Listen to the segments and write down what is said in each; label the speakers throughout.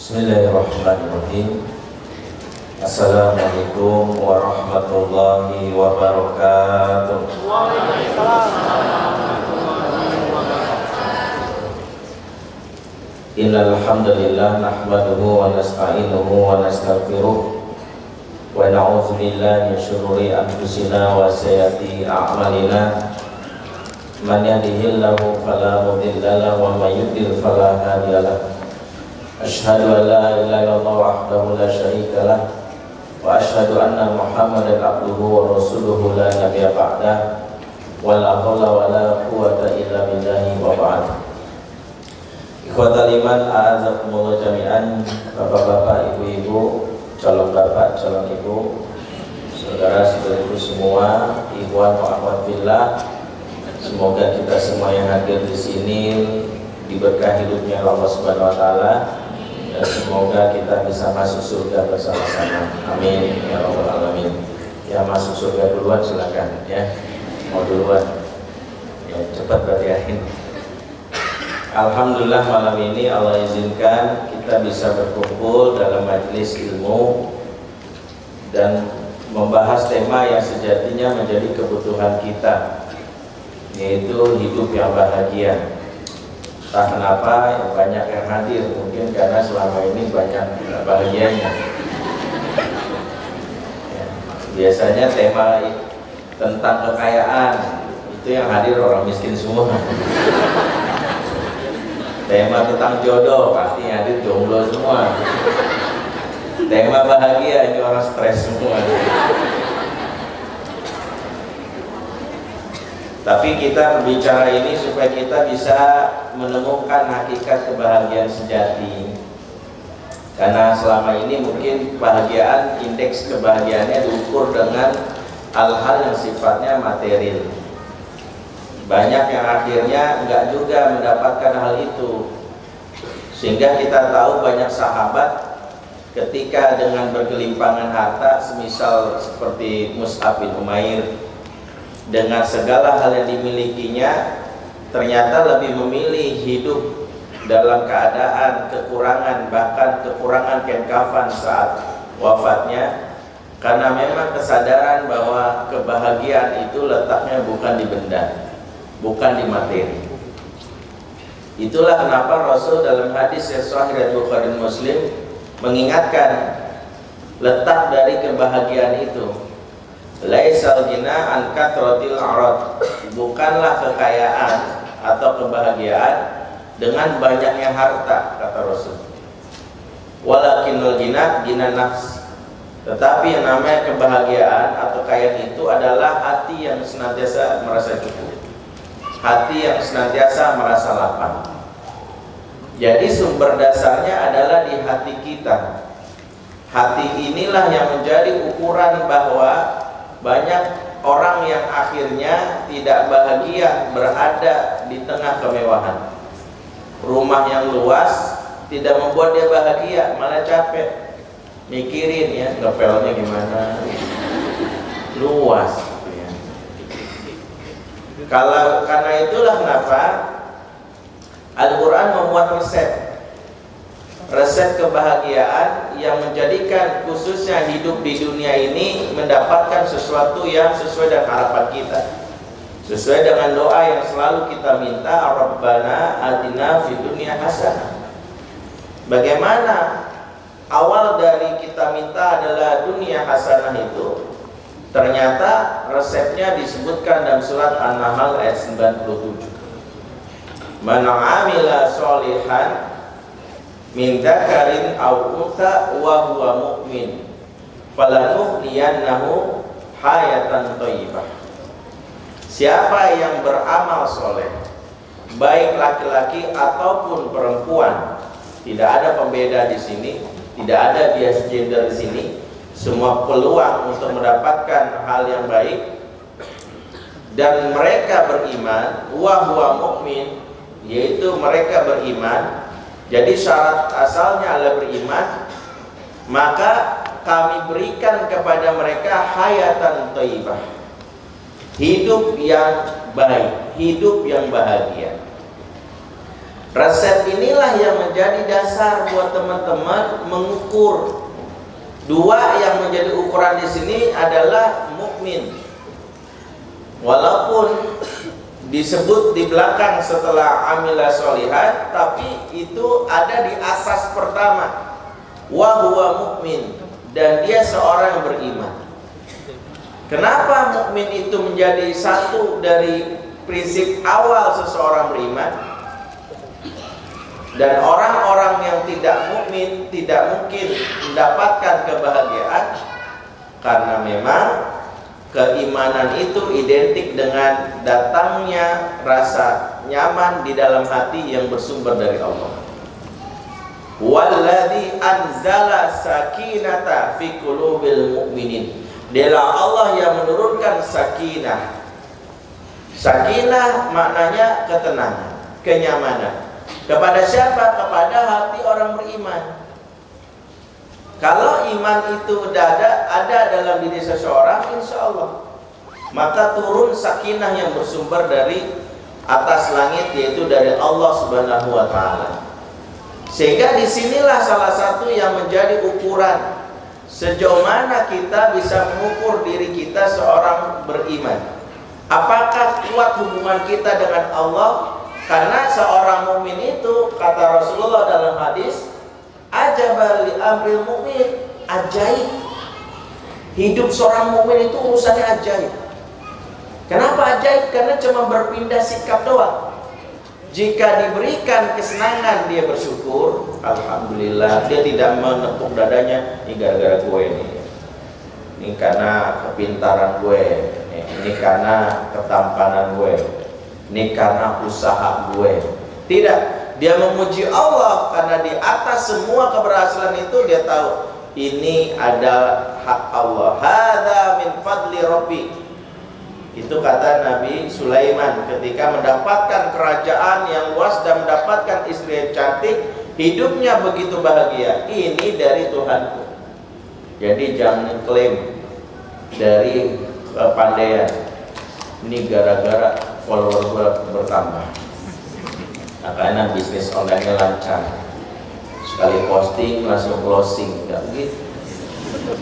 Speaker 1: Bismillahirrahmanirrahim. Assalamualaikum warahmatullahi wabarakatuh. Innal hamdalillah nahmaduhu wa nasta'inuhu wa nastaghfiruh wa na'udzu billahi min shururi anfusina wa sayyiati a'malina. Man yahdihillahu fala mudilla lahu wa may yudlil fala hadiya lahu. Asyhadu an la ilaha illallah wahdahu la syarika lah wa asyhadu anna Muhammadan abduhu wa rasuluhu la nabiyya ba'dah wa la haula wa la quwwata illa billahi wa ba'd. Ikhwatal iman, a'azakumullah jami'an. Bapak-bapak, ibu-ibu, calon bapak, calon ibu, saudara-saudariku semua, ikhwan wa akhwat fillah. Semoga kita semua yang hadir di sini diberkahi hidupnya Allah Subhanahu wa taala. Dan semoga kita bisa masuk surga bersama-sama. Amin ya rabbal alamin. Ya, masuk surga duluan silakan ya. Mau duluan? Ya, cepat berarti ya. Alhamdulillah malam ini Allah izinkan kita bisa berkumpul dalam majelis ilmu dan membahas tema yang sejatinya menjadi kebutuhan kita, yaitu hidup yang bahagia. Entah kenapa banyak yang hadir, mungkin karena selama ini banyak bahagianya ya, biasanya tema tentang kekayaan itu yang hadir orang miskin semua. Tema tentang jodoh pasti yang hadir jomblo semua. Tema bahagia ini orang stres semua. Tapi kita berbicara ini supaya kita bisa menemukan hakikat kebahagiaan sejati. Karena selama ini mungkin kebahagiaan, indeks kebahagiaannya diukur dengan hal-hal yang sifatnya material. Banyak yang akhirnya enggak juga mendapatkan hal itu. Sehingga kita tahu banyak sahabat ketika dengan bergelimpangan harta, semisal seperti Mus'ab bin Umair, dengan segala hal yang dimilikinya, ternyata lebih memilih hidup dalam keadaan kekurangan, bahkan kekurangan kain kafan saat wafatnya, karena memang kesadaran bahwa kebahagiaan itu letaknya bukan di benda, bukan di materi. Itulah kenapa Rasul dalam hadis yang sahih riwayat Bukhari dan Muslim mengingatkan letak dari kebahagiaan itu. Laisal ghina an kathratil arad, bukanlah kekayaan atau kebahagiaan dengan banyaknya harta, kata Rasul. Walakinnal ghina ghina nafs, tetapi yang namanya kebahagiaan atau kekayaan itu adalah hati yang senantiasa merasa cukup, hati yang senantiasa merasa lapang. Jadi sumber dasarnya adalah di hati kita. Hati inilah yang menjadi ukuran bahwa banyak orang yang akhirnya tidak bahagia berada di tengah kemewahan. Rumah yang luas tidak membuat dia bahagia, malah capek mikirin ya ngepelnya gimana. Luas ya. Karena itulah kenapa Al-Quran membuat resep kebahagiaan yang menjadikan khususnya hidup di dunia ini mendapatkan sesuatu yang sesuai dengan harapan kita, sesuai dengan doa yang selalu kita minta, Rabbana atina fid dunya hasanah. Bagaimana awal dari kita minta adalah dunia hasanah itu, ternyata resepnya disebutkan dalam surat An-Nahl ayat 97. Man 'amila sholihan min dzakarin aw untha wa huwa mu'min falanuhyiyannahu hayatan thayyibah. Siapa yang beramal soleh, baik laki-laki ataupun perempuan, tidak ada pembeda di sini, tidak ada bias gender di sini, semua peluang untuk mendapatkan hal yang baik, dan mereka beriman, wa huwa mu'min, yaitu mereka beriman. Jadi syarat asalnya adalah beriman, maka kami berikan kepada mereka hayatan thayyibah, hidup yang baik, hidup yang bahagia. Resep inilah yang menjadi dasar buat teman-teman mengukur. Dua yang menjadi ukuran di sini adalah mukmin. Walaupun disebut di belakang setelah amila sholihat, tapi itu ada di asas pertama, wa huwa mukmin, dan dia seorang yang beriman. Kenapa mukmin itu menjadi satu dari prinsip awal seseorang beriman? Dan orang-orang yang tidak mukmin tidak mungkin mendapatkan kebahagiaan, karena memang keimanan itu identik dengan datangnya rasa nyaman di dalam hati yang bersumber dari Allah. Walladzi anzala sakinata fi qulubil mu'minin. Dialah Allah yang menurunkan sakinah. Sakinah maknanya ketenangan, kenyamanan. Kepada siapa? Kepada hati orang beriman. Kalau iman itu ada dalam diri seseorang, insya Allah, maka turun sakinah yang bersumber dari atas langit, yaitu dari Allah Subhanahu wa Ta'ala. Sehingga disinilah salah satu yang menjadi ukuran sejauh mana kita bisa mengukur diri kita seorang beriman. Apakah kuat hubungan kita dengan Allah? Karena seorang mukmin itu, kata Rasulullah dalam hadis, ajabal li amril mukmin, ajaib. Hidup seorang mukmin itu urusannya ajaib. Kenapa ajaib? Karena cuma berpindah sikap doang. Jika diberikan kesenangan, dia bersyukur, alhamdulillah. Dia tidak menepuk dadanya, ini gara-gara gue ini karena kepintaran gue, ini karena ketampanan gue, ini karena usaha gue. Tidak, dia memuji Allah karena di atas semua keberhasilan itu dia tahu ini adalah hak Allah. Hadza min fadli Rabbi. Itu kata Nabi Sulaiman ketika mendapatkan kerajaan yang luas dan mendapatkan istri yang cantik, hidupnya begitu bahagia. Ini dari Tuhanku. Jadi jangan klaim dari kepandaian. Ini gara-gara follower gue bertambah. Nah, karena bisnis online-nya lancar. Sekali posting langsung closing, enggak begitu.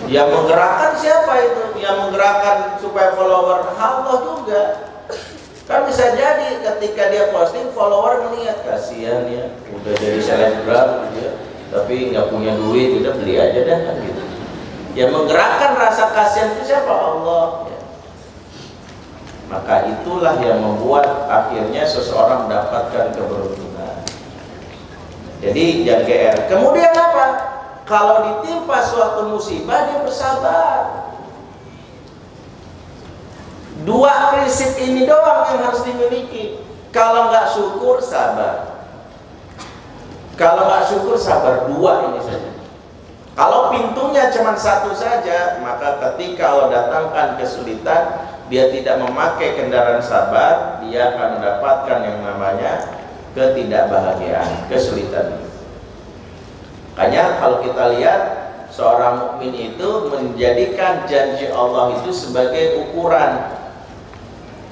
Speaker 1: Yang menggerakkan siapa itu? Yang menggerakkan supaya follower Allah juga. Kan bisa jadi ketika dia posting, follower melihat, kasihan ya, udah jadi selebgram gitu ya, tapi nggak punya duit, udah beli aja dah kan gitu. Yang menggerakkan rasa kasihan itu siapa? Allah ya. Maka itulah yang membuat akhirnya seseorang mendapatkan keberuntungan. Jadi jangan GR. Kemudian apa? Kalau ditimpa suatu musibah, dia bersabar. Dua prinsip ini doang yang harus dimiliki. Kalau nggak syukur, sabar. Kalau nggak syukur, sabar. Dua ini saja. Kalau pintunya cuma satu saja, maka ketika Allah datangkan kesulitan, dia tidak memakai kendaraan sabar, dia akan mendapatkan yang namanya ketidakbahagiaan, kesulitan. Makanya kalau kita lihat, seorang mukmin itu menjadikan janji Allah itu sebagai ukuran.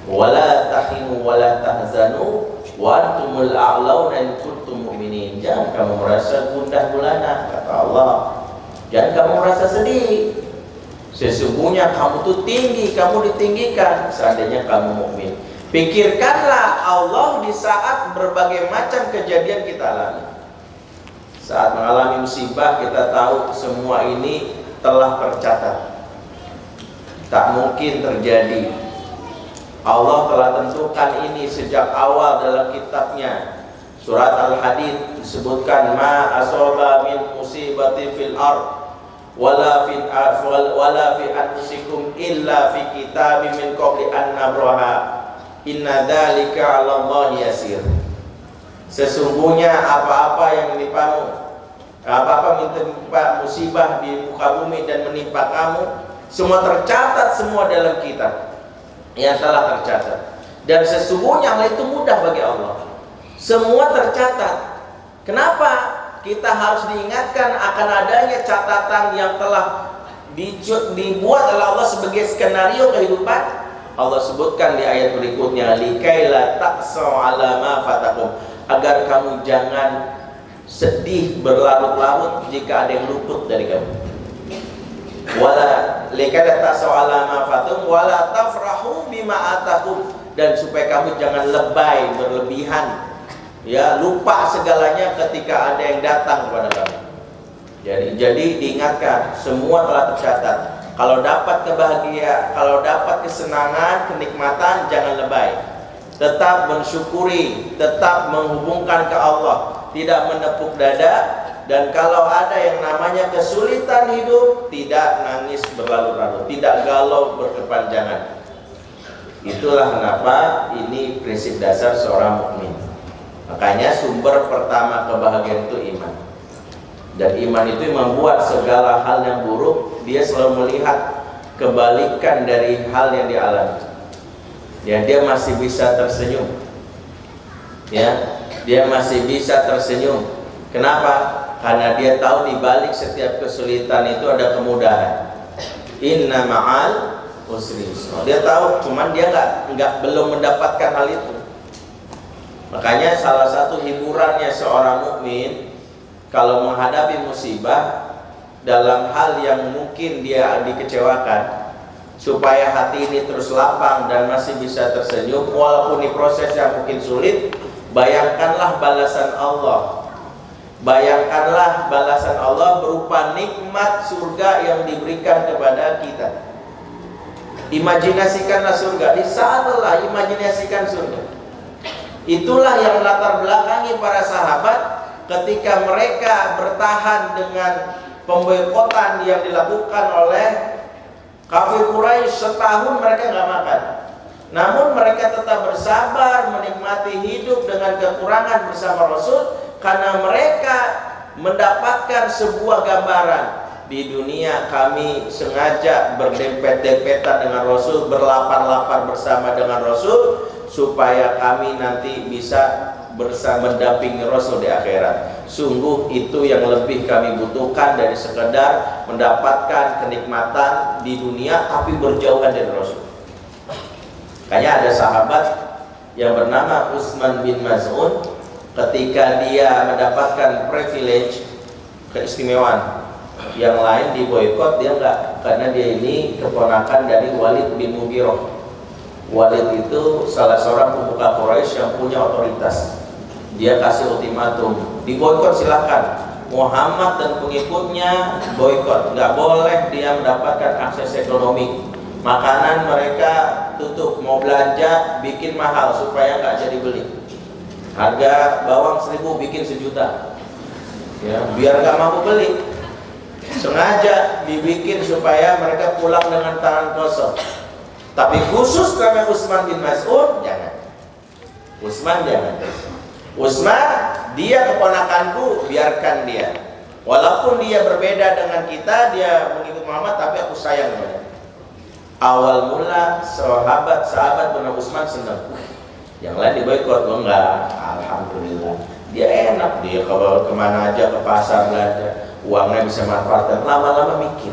Speaker 1: Wala tahinu wala tahzanu wa antumul a'launa in kuntum mu'minin. Jangan kamu merasa gundah gulana, kata Allah. Jangan kamu merasa sedih. Sesungguhnya kamu tuh tinggi, kamu ditinggikan seandainya kamu mukmin. Pikirkanlah Allah di saat berbagai macam kejadian kita alami. Saat mengalami musibah, kita tahu semua ini telah tercatat. Tak mungkin terjadi. Allah telah tentukan ini sejak awal dalam kitabnya. Surat Al-Hadid disebutkan, ma asaba min musibatin fil ard wala fi anfusikum illa fi kitabim min qabli an nabraha inna dzalika 'ala Allahi yasir. Sesungguhnya apa-apa yang menimpamu, apa-apa menimpa musibah di muka bumi dan menimpa kamu, semua tercatat semua dalam kitab yang telah tercatat. Dan sesungguhnya hal itu mudah bagi Allah. Semua tercatat. Kenapa kita harus diingatkan akan adanya catatan yang telah dibuat oleh Allah sebagai skenario kehidupan? Allah sebutkan di ayat berikutnya, likaila ta'sau ala ma fatakum, agar kamu jangan sedih berlarut-larut jika ada yang luput dari kamu. Wala likaila ta'sau ala ma fatakum wala tafrahu bima atakum, dan supaya kamu jangan lebay berlebihan, ya, lupa segalanya ketika ada yang datang kepada kamu. Jadi diingatkan, semua telah tercatat. Kalau dapat kebahagiaan, kalau dapat kesenangan, kenikmatan, jangan lebay. Tetap mensyukuri, tetap menghubungkan ke Allah, tidak menepuk dada. Dan kalau ada yang namanya kesulitan hidup, tidak nangis berlarut-larut, tidak galau berkepanjangan. Itulah kenapa ini prinsip dasar seorang mukmin. Makanya sumber pertama kebahagiaan itu iman. Dan iman itu membuat segala hal yang buruk, dia selalu melihat kebalikan dari hal yang dialami. Ya, dia masih bisa tersenyum. Ya, dia masih bisa tersenyum. Kenapa? Karena dia tahu di balik setiap kesulitan itu ada kemudahan. Inna ma'al usri yusra. Dia tahu, cuman dia belum mendapatkan hal itu. Makanya salah satu hiburannya seorang mukmin kalau menghadapi musibah dalam hal yang mungkin dia dikecewakan, supaya hati ini terus lapang dan masih bisa tersenyum walaupun di proses yang mungkin sulit, bayangkanlah balasan Allah. Bayangkanlah balasan Allah berupa nikmat surga yang diberikan kepada kita. Imajinasikanlah surga, di saatlah imajinasikan surga. Itulah yang latar belakangi para sahabat ketika mereka bertahan dengan pemboikotan yang dilakukan oleh kafir Quraisy. Setahun mereka nggak makan, namun mereka tetap bersabar menikmati hidup dengan kekurangan bersama Rasul, karena mereka mendapatkan sebuah gambaran. Di dunia kami sengaja berdempet-dempetan dengan Rasul, berlapar-lapar bersama dengan Rasul, supaya kami nanti bisa bersama mendampingi Rasul di akhirat. Sungguh itu yang lebih kami butuhkan dari sekedar mendapatkan kenikmatan di dunia tapi berjauhan dari Rasul. Kayaknya ada sahabat yang bernama Utsman bin Maz'un, ketika dia mendapatkan privilege, keistimewaan, yang lain diboikot, dia enggak, karena dia ini keponakan dari Walid bin Mughirah. Walid itu salah seorang pemuka Quraisy yang punya otoritas. Dia kasih ultimatum, diboikot silahkan, Muhammad dan pengikutnya boikot, nggak boleh dia mendapatkan akses ekonomi, makanan mereka tutup, mau belanja bikin mahal supaya nggak jadi beli, harga bawang 1000 bikin 1 juta, ya, biar nggak mampu beli, sengaja dibikin supaya mereka pulang dengan tangan kosong. Tapi khusus karena Utsman bin Maz'un, jangan. Utsman jangan. Utsman, dia keponakanku, biarkan dia. Walaupun dia berbeda dengan kita, dia mengikut Muhammad, tapi aku sayang kepada. Awal mula sahabat bernama Utsman senang. Yang lain diboikot, enggak. Alhamdulillah. Dia enak, dia kalau kemana aja, ke pasar belanja, uangnya bisa manfaatkan. Lama-lama mikir,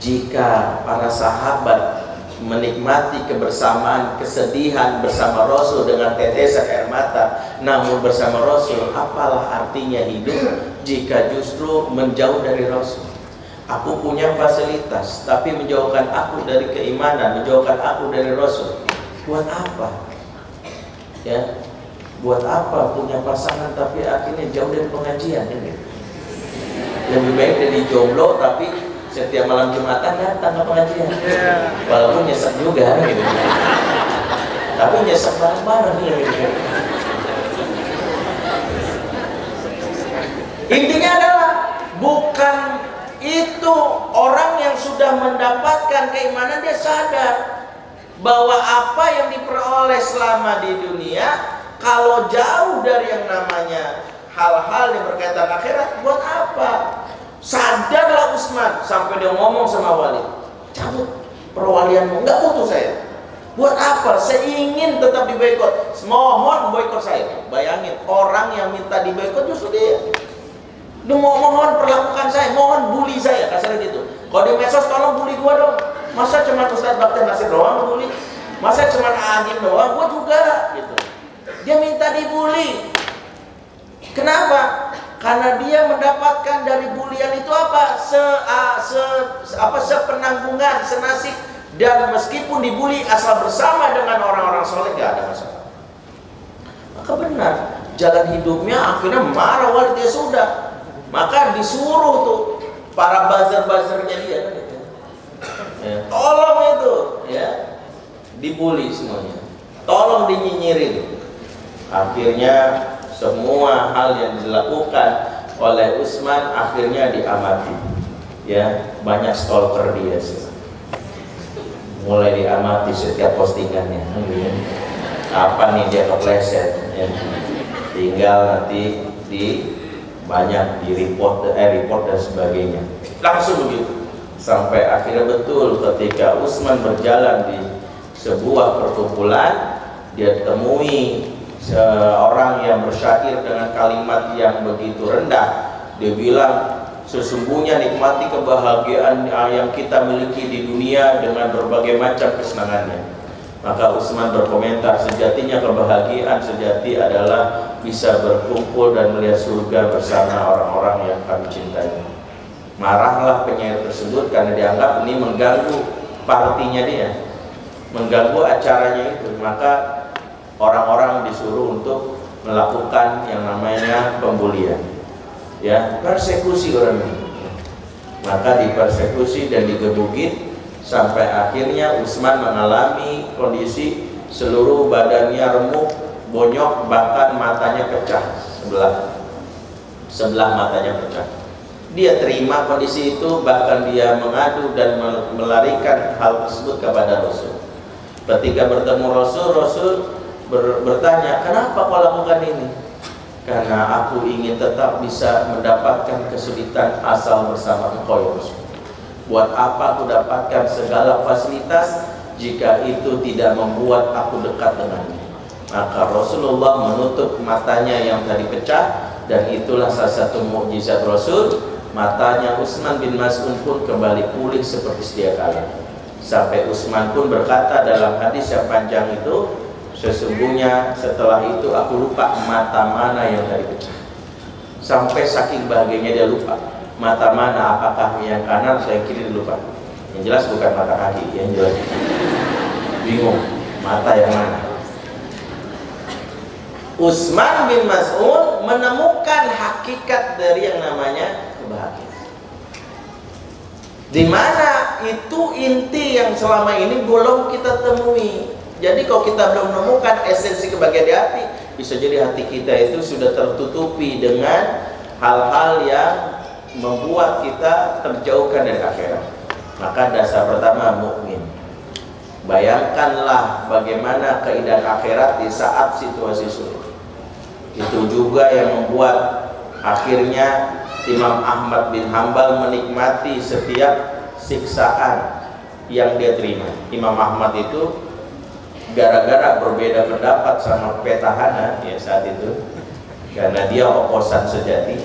Speaker 1: jika para sahabat menikmati kebersamaan, kesedihan bersama Rasul dengan tetesan air mata, namun bersama Rasul, apalah artinya hidup jika justru menjauh dari Rasul? Aku punya fasilitas, tapi menjauhkan aku dari keimanan, menjauhkan aku dari Rasul. Buat apa? Ya, buat apa punya pasangan tapi akhirnya jauh dari pengajian? Ya? Lebih baik jadi jomblo tapi setiap malam Jumatan datang ke pengajian, walaupun nyesek juga, gitu. Tapi nyesek bareng-bareng. Gitu. Intinya adalah bukan itu, orang yang sudah mendapatkan keimanan dia sadar bahwa apa yang diperoleh selama di dunia, kalau jauh dari yang namanya hal-hal yang berkaitan akhirat, buat apa? Sadarlah Utsman, sampai dia ngomong sama Walid, cabut perwalianmu, nggak butuh saya. Buat apa? Saya ingin tetap diboikot. Mohon boikot saya. Bayangin, orang yang minta diboikot justru dia. Dia mohon perlakukan saya, mohon bully saya, kasarnya gitu. Kalau di medsos tolong bully gua dong. Masa cuma Ustaz Bakti Nasir doang bully? Masa cuma Agim doang? Gua juga gitu. Dia minta dibully. Kenapa? Karena dia mendapatkan dari bulian itu apa? Sepenanggungan, senasib, dan meskipun dibully asal bersama dengan orang-orang soleh gak ada masalah. Maka benar, jalan hidupnya akhirnya marah wali dia sudah. Maka disuruh tuh para buzzer-buzzernya dia kan gitu. Ya, tolong itu ya, dibully semuanya. Tolong dinyinyirin. Akhirnya semua hal yang dilakukan oleh Utsman akhirnya diamati. Ya, banyak stalker dia sih. Mulai diamati setiap postingannya. Apa nih dia kepleset? Ya. Tinggal nanti banyak di report dan sebagainya. Langsung begitu. Sampai akhirnya betul ketika Utsman berjalan di sebuah perkumpulan, dia temui seorang yang bersyair dengan kalimat yang begitu rendah. Dia bilang, sesungguhnya nikmati kebahagiaan yang kita miliki di dunia dengan berbagai macam kesenangannya. Maka Utsman berkomentar, sejatinya kebahagiaan sejati adalah bisa berkumpul dan melihat surga bersama orang-orang yang kami cintai. Marahlah penyair tersebut karena dianggap ini mengganggu partinya dia, mengganggu acaranya itu. Maka orang-orang disuruh untuk melakukan yang namanya pembulian, ya, persekusi orang ini. Maka dipersekusi dan digebukin sampai akhirnya Utsman mengalami kondisi seluruh badannya remuk, bonyok, bahkan matanya pecah, sebelah matanya pecah. Dia terima kondisi itu, bahkan dia mengadu dan melarikan hal tersebut kepada Rasul. Ketika bertemu Rasul bertanya, kenapa kau lakukan ini? Karena aku ingin tetap bisa mendapatkan kesulitan asal bersama engkau ya Rasul. Buat apa aku dapatkan segala fasilitas jika itu tidak membuat aku dekat dengannya? Maka Rasulullah menutup matanya yang tadi pecah, dan itulah salah satu mukjizat Rasul. Matanya Utsman bin Mas'ud pun kembali pulih seperti sedia kala. Sampai Utsman pun berkata dalam hadis yang panjang itu, sesungguhnya setelah itu aku lupa mata mana yang tadi pecah. Sampai saking bahagianya dia lupa mata mana, apakah yang kanan atau yang kiri, lupa. Yang jelas bukan mata kaki, yang jelas bingung mata yang mana. Utsman bin Mas'ud menemukan hakikat dari yang namanya kebahagiaan. Di mana itu inti yang selama ini belum kita temui. Jadi kalau kita belum menemukan esensi kebahagiaan di hati, bisa jadi hati kita itu sudah tertutupi dengan hal-hal yang membuat kita terjauhkan dari akhirat. Maka dasar pertama, mukmin. Bayangkanlah bagaimana keindahan akhirat di saat situasi sulit. Itu juga yang membuat akhirnya Imam Ahmad bin Hanbal menikmati setiap siksaan yang dia terima. Imam Ahmad itu gara-gara berbeda pendapat sama petahana ya saat itu, karena dia oposan sejati,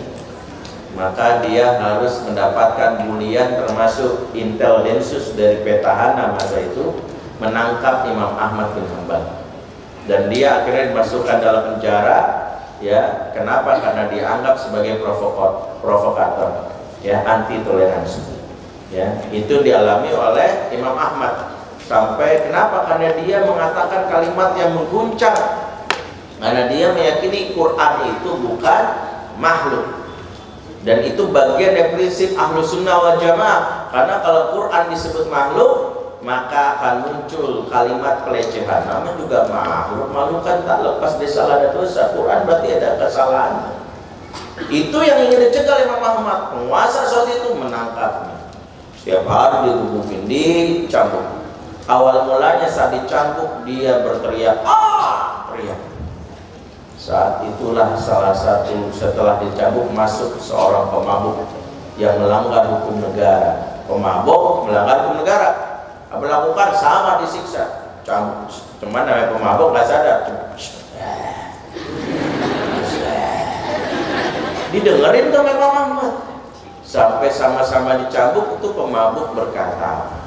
Speaker 1: maka dia harus mendapatkan bulian, termasuk inteldensus dari petahana masa itu menangkap Imam Ahmad bin Hanbal, dan dia akhirnya dimasukkan dalam penjara. Ya, kenapa? Karena dianggap sebagai provokator, ya, anti toleransi. Ya, itu dialami oleh Imam Ahmad. Sampai kenapa? Karena dia mengatakan kalimat yang mengguncang. Karena dia meyakini Quran itu bukan makhluk. Dan itu bagian dari prinsip Ahlus Sunnah wal Jamaah. Karena kalau Quran disebut makhluk, maka akan muncul kalimat pelecehan. Namanya juga makhluk. Makhluk kan tak lepas dari salah dan dosa. Quran berarti ada kesalahan. Itu yang ingin dicegah Imam Ahmad. Penguasa saat itu menangkapnya. Setiap hari digebukin, dicambuk. Awal mulanya saat dicambuk dia berteriak, teriak. Saat itulah salah satu, setelah dicambuk masuk seorang pemabuk yang melanggar hukum negara. Pemabuk melanggar hukum negara, melakukan sama disiksa, cambuk. Cuman namanya pemabuk nggak sadar, didengerin tuh Imam Ahmad. Sampai sama-sama dicambuk, itu pemabuk berkata,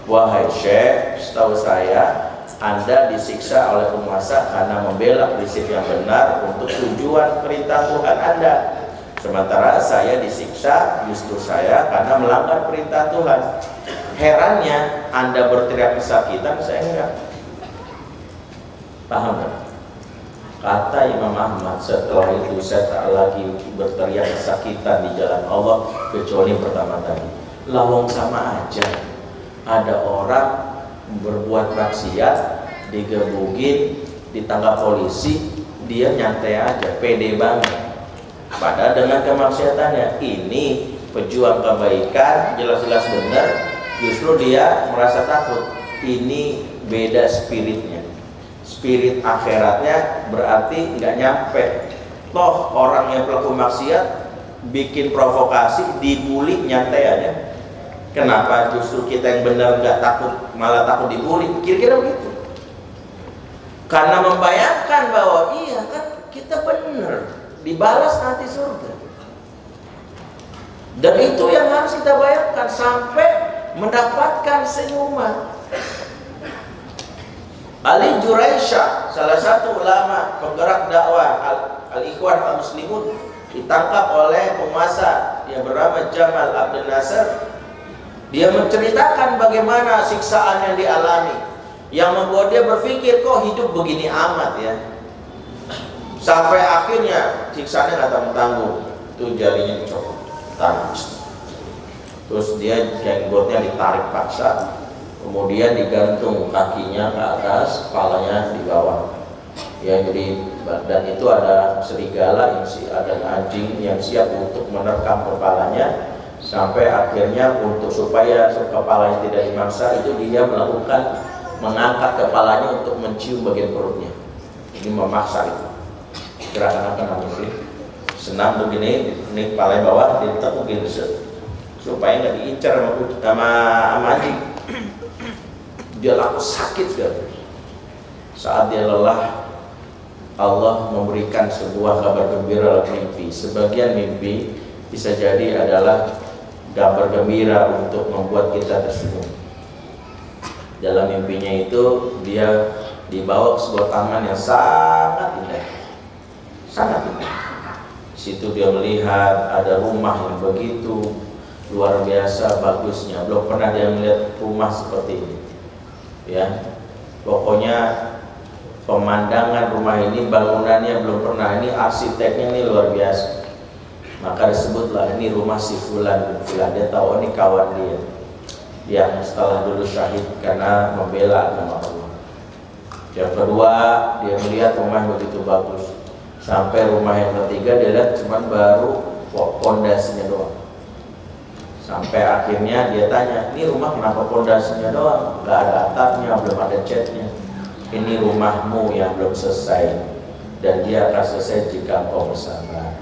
Speaker 1: wahai Syekh, setahu saya Anda disiksa oleh penguasa karena membela prinsip yang benar untuk tujuan perintah Tuhan Anda. Sementara saya disiksa justru saya karena melanggar perintah Tuhan. Herannya Anda berteriak kesakitan, saya enggak. Paham kan? Kata Imam Ahmad, setelah itu saya tak lagi berteriak kesakitan di jalan Allah kecuali pertama tadi. Lawang sama aja. Ada orang berbuat maksiat, digebukin, ditangkap polisi, dia nyantai aja, pede banget. Padahal dengan kemaksiatannya, ini pejuang kebaikan, jelas-jelas benar, justru dia merasa takut. Ini beda spiritnya. Spirit akhiratnya berarti nggak nyampe. Toh orang yang pelaku maksiat bikin provokasi, dibully, nyantai aja. Kenapa justru kita yang benar nggak takut, malah takut dibully? Kira-kira begitu. Karena membayangkan bahwa iya kan kita benar, dibalas nanti surga. Dan itu yang harus kita bayangkan sampai mendapatkan senyuman. Ali Juraisyah, salah satu ulama penggerak dakwah Al-Ikhwan Al-Muslimun, ditangkap oleh penguasa yang bernama Jamal Abdel Nasser. Dia menceritakan bagaimana siksaan yang dialami, yang membuat dia berpikir, kok hidup begini amat ya. Sampai akhirnya siksaannya nggak tanggung-tanggung, itu jarinya dicopot, terus dia jenggotnya ditarik paksa, kemudian digantung kakinya ke atas, kepalanya di bawah. Ya, jadi dan itu ada serigala, ada anjing yang siap untuk menerkam kepalanya, sampai akhirnya untuk supaya kepalanya tidak dimangsa, itu dia mengangkat kepalanya untuk mencium bagian perutnya. Ini memaksa itu. Gerakan apa namanya? Senam begini, ini kepala bawah, ditepukin supaya nggak diincar sama anjing. Dia laku sakit sekali. Saat dia lelah, Allah memberikan sebuah kabar gembira lewat mimpi. Sebagian mimpi bisa jadi adalah kabar gembira untuk membuat kita tersenyum. Dalam mimpinya itu dia dibawa ke sebuah taman yang sangat indah, sangat indah. Di situ dia melihat ada rumah yang begitu luar biasa bagusnya. Belum pernah dia melihat rumah seperti ini. Ya, pokoknya pemandangan rumah ini, bangunannya belum pernah, ini arsiteknya ini luar biasa. Maka disebutlah ini rumah si Fulan. Dia tahu ini kawan dia yang setelah dulu syahid karena membela agama Allah. Yang kedua, dia melihat rumah begitu bagus. Sampai rumah yang ketiga dia lihat cuma baru pondasinya doang. Sampai akhirnya dia tanya, ini rumah kenapa pondasinya doang? Gak ada atapnya, belum ada catnya. Ini rumahmu yang belum selesai, dan dia akan selesai jika engkau bersabar.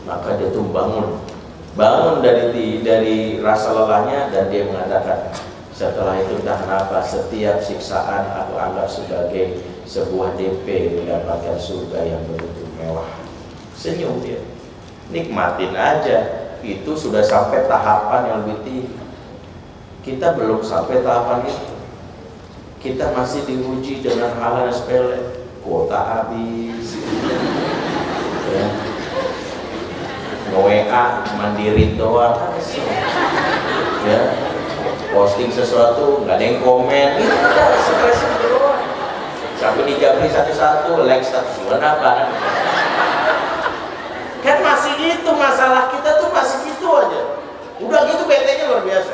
Speaker 1: Maka dia tuh bangun dari rasa lelahnya, dan dia mengatakan, setelah itu entah kenapa setiap siksaan aku anggap sebagai sebuah DP mendapatkan surga yang begitu mewah. Senyum dia, nikmatin aja. Itu sudah sampai tahapan yang lebih tinggi. Kita belum sampai tahapan itu. Kita masih diuji dengan hal yang sepele, kuota habis, ya. Nge-WA mandiri doang, ya. Posting sesuatu nggak ada yang komen, itu udah stres doang. Sampai dijabri satu-satu, like status apa? Kan masih gitu, masalah kita tuh masih gitu aja. Udah gitu bete-nya luar biasa.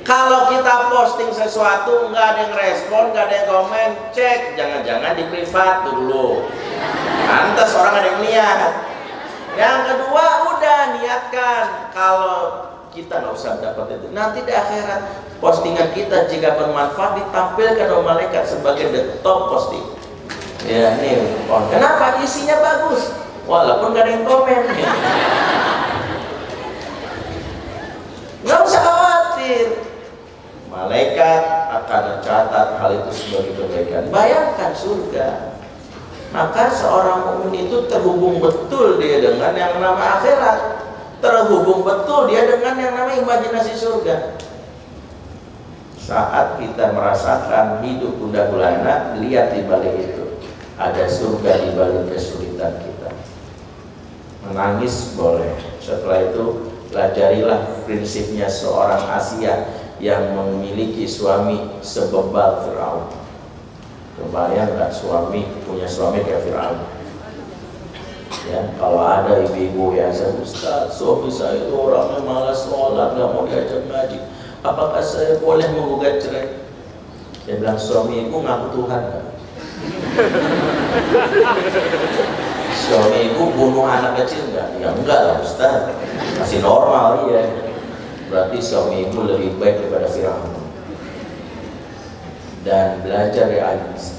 Speaker 1: Kalau kita posting sesuatu nggak ada yang respon, nggak ada yang komen, cek, jangan-jangan di privat dulu. Pantas orang ada yang lihat. Yang kedua, udah niatkan kalau kita nggak usah dapat itu. Nanti di akhirat postingan kita jika bermanfaat ditampilkan oleh malaikat sebagai the top posting. Ya nih, kenapa isinya bagus? Walaupun gak ada yang komen. Nggak usah khawatir. Malaikat akan mencatat hal itu sebagai kebaikan. Bayangkan surga. Maka seorang mukmin itu terhubung betul dia dengan yang nama akhirat. Terhubung betul dia dengan yang namanya imajinasi surga. Saat kita merasakan hidup gundah gulana, lihat di balik itu ada surga di balik kesulitan kita. Menangis boleh. Setelah itu pelajarilah prinsipnya seorang Asia yang memiliki suami sebebal Firaun. Kebayang nggak punya suami kayak Firaun? Ya, kalau ada ibu-ibu yang saya, Ustaz, suami saya itu orangnya malas sholat, nggak mau diajak ngaji, apakah saya boleh menggugat cerai? Dia bilang, suami ibu ngaku Tuhan nggak? Suami ibu bunuh anak kecil nggak? Ya enggak lah Ustaz, masih normal ya. Berarti suami ibu lebih baik daripada Firaun. Dan belajar dari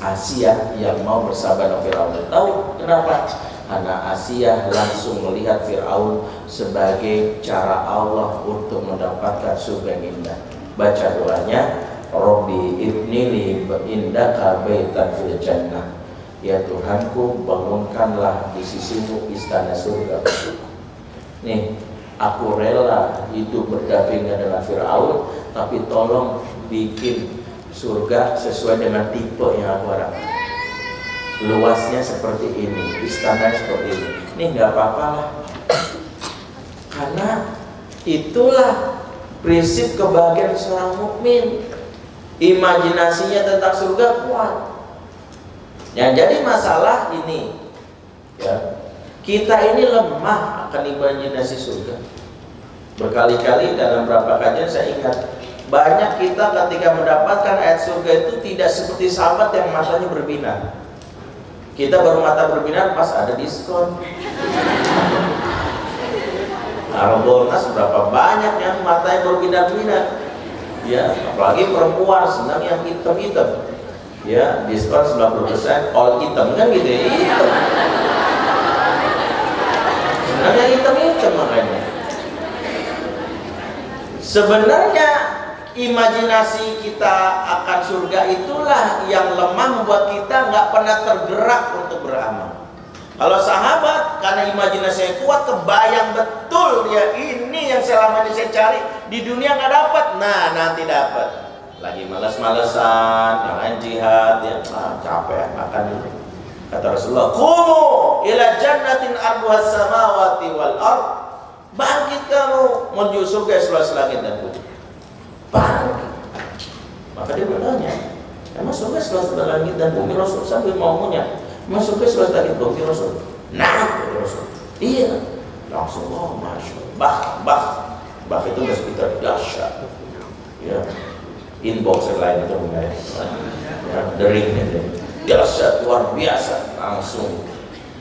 Speaker 1: Asia yang mau bersahabat dengan Firaun. Tahu kenapa? Karena Asia langsung melihat Firaun sebagai cara Allah untuk mendapatkan surga yang indah. Baca doanya, Robbi ibnili indaka baitan fil jannah. Ya Tuhanku, bangunkanlah di sisimu istana surga. Nih, aku rela hidup berdampingan dengan Firaun, tapi tolong bikin surga sesuai dengan tipe yang aku harapkan. Luasnya seperti ini, istana seperti ini. Ini nggak apa-apa lah, karena itulah prinsip kebahagiaan seorang mukmin. Imajinasinya tentang surga kuat. Yang jadi masalah ini, ya, kita ini lemah akan imajinasi surga. Berkali-kali dalam beberapa kajian saya ingat, banyak kita ketika mendapatkan ayat surga itu tidak seperti sahabat yang matanya berbinar. Kita baru mata berbinar pas ada diskon. Harbolnas berapa banyak yang matanya berbinar-binar. Ya, apalagi perempuan senang yang hitam-hitam. Ya, diskon 90%, all hitam kan gitu ya, hitam. Senang yang hitam-hitam makanya. Sebenarnya imajinasi kita akan surga itulah yang lemah membuat kita nggak pernah tergerak untuk beramal. Kalau sahabat karena imajinasinya kuat, kebayang betul dia, ini yang selama ini saya cari di dunia nggak dapat, nah nanti dapat. Lagi malas-malesan, jangan jihad, ya capek makan dulu. Kata Rasulullah, "Qumu ila jannatin arduhas samawati wal ard." Bangkit kamu menuju surga seluas langit dan bumi. Bangkit. Maka dia bertanya, emang surga seluas langit dan bumi? Rasul sambil mau ngunyah, emang surga seluas langit dan bumi Rasul? Nah, Rasul. Iya. Langsung, oh masya Allah. Bah itu udah sekitar dahsyat. Ya. Inbox yang lain itu enggak ya, deringnya dia. Dahsyat luar biasa. Langsung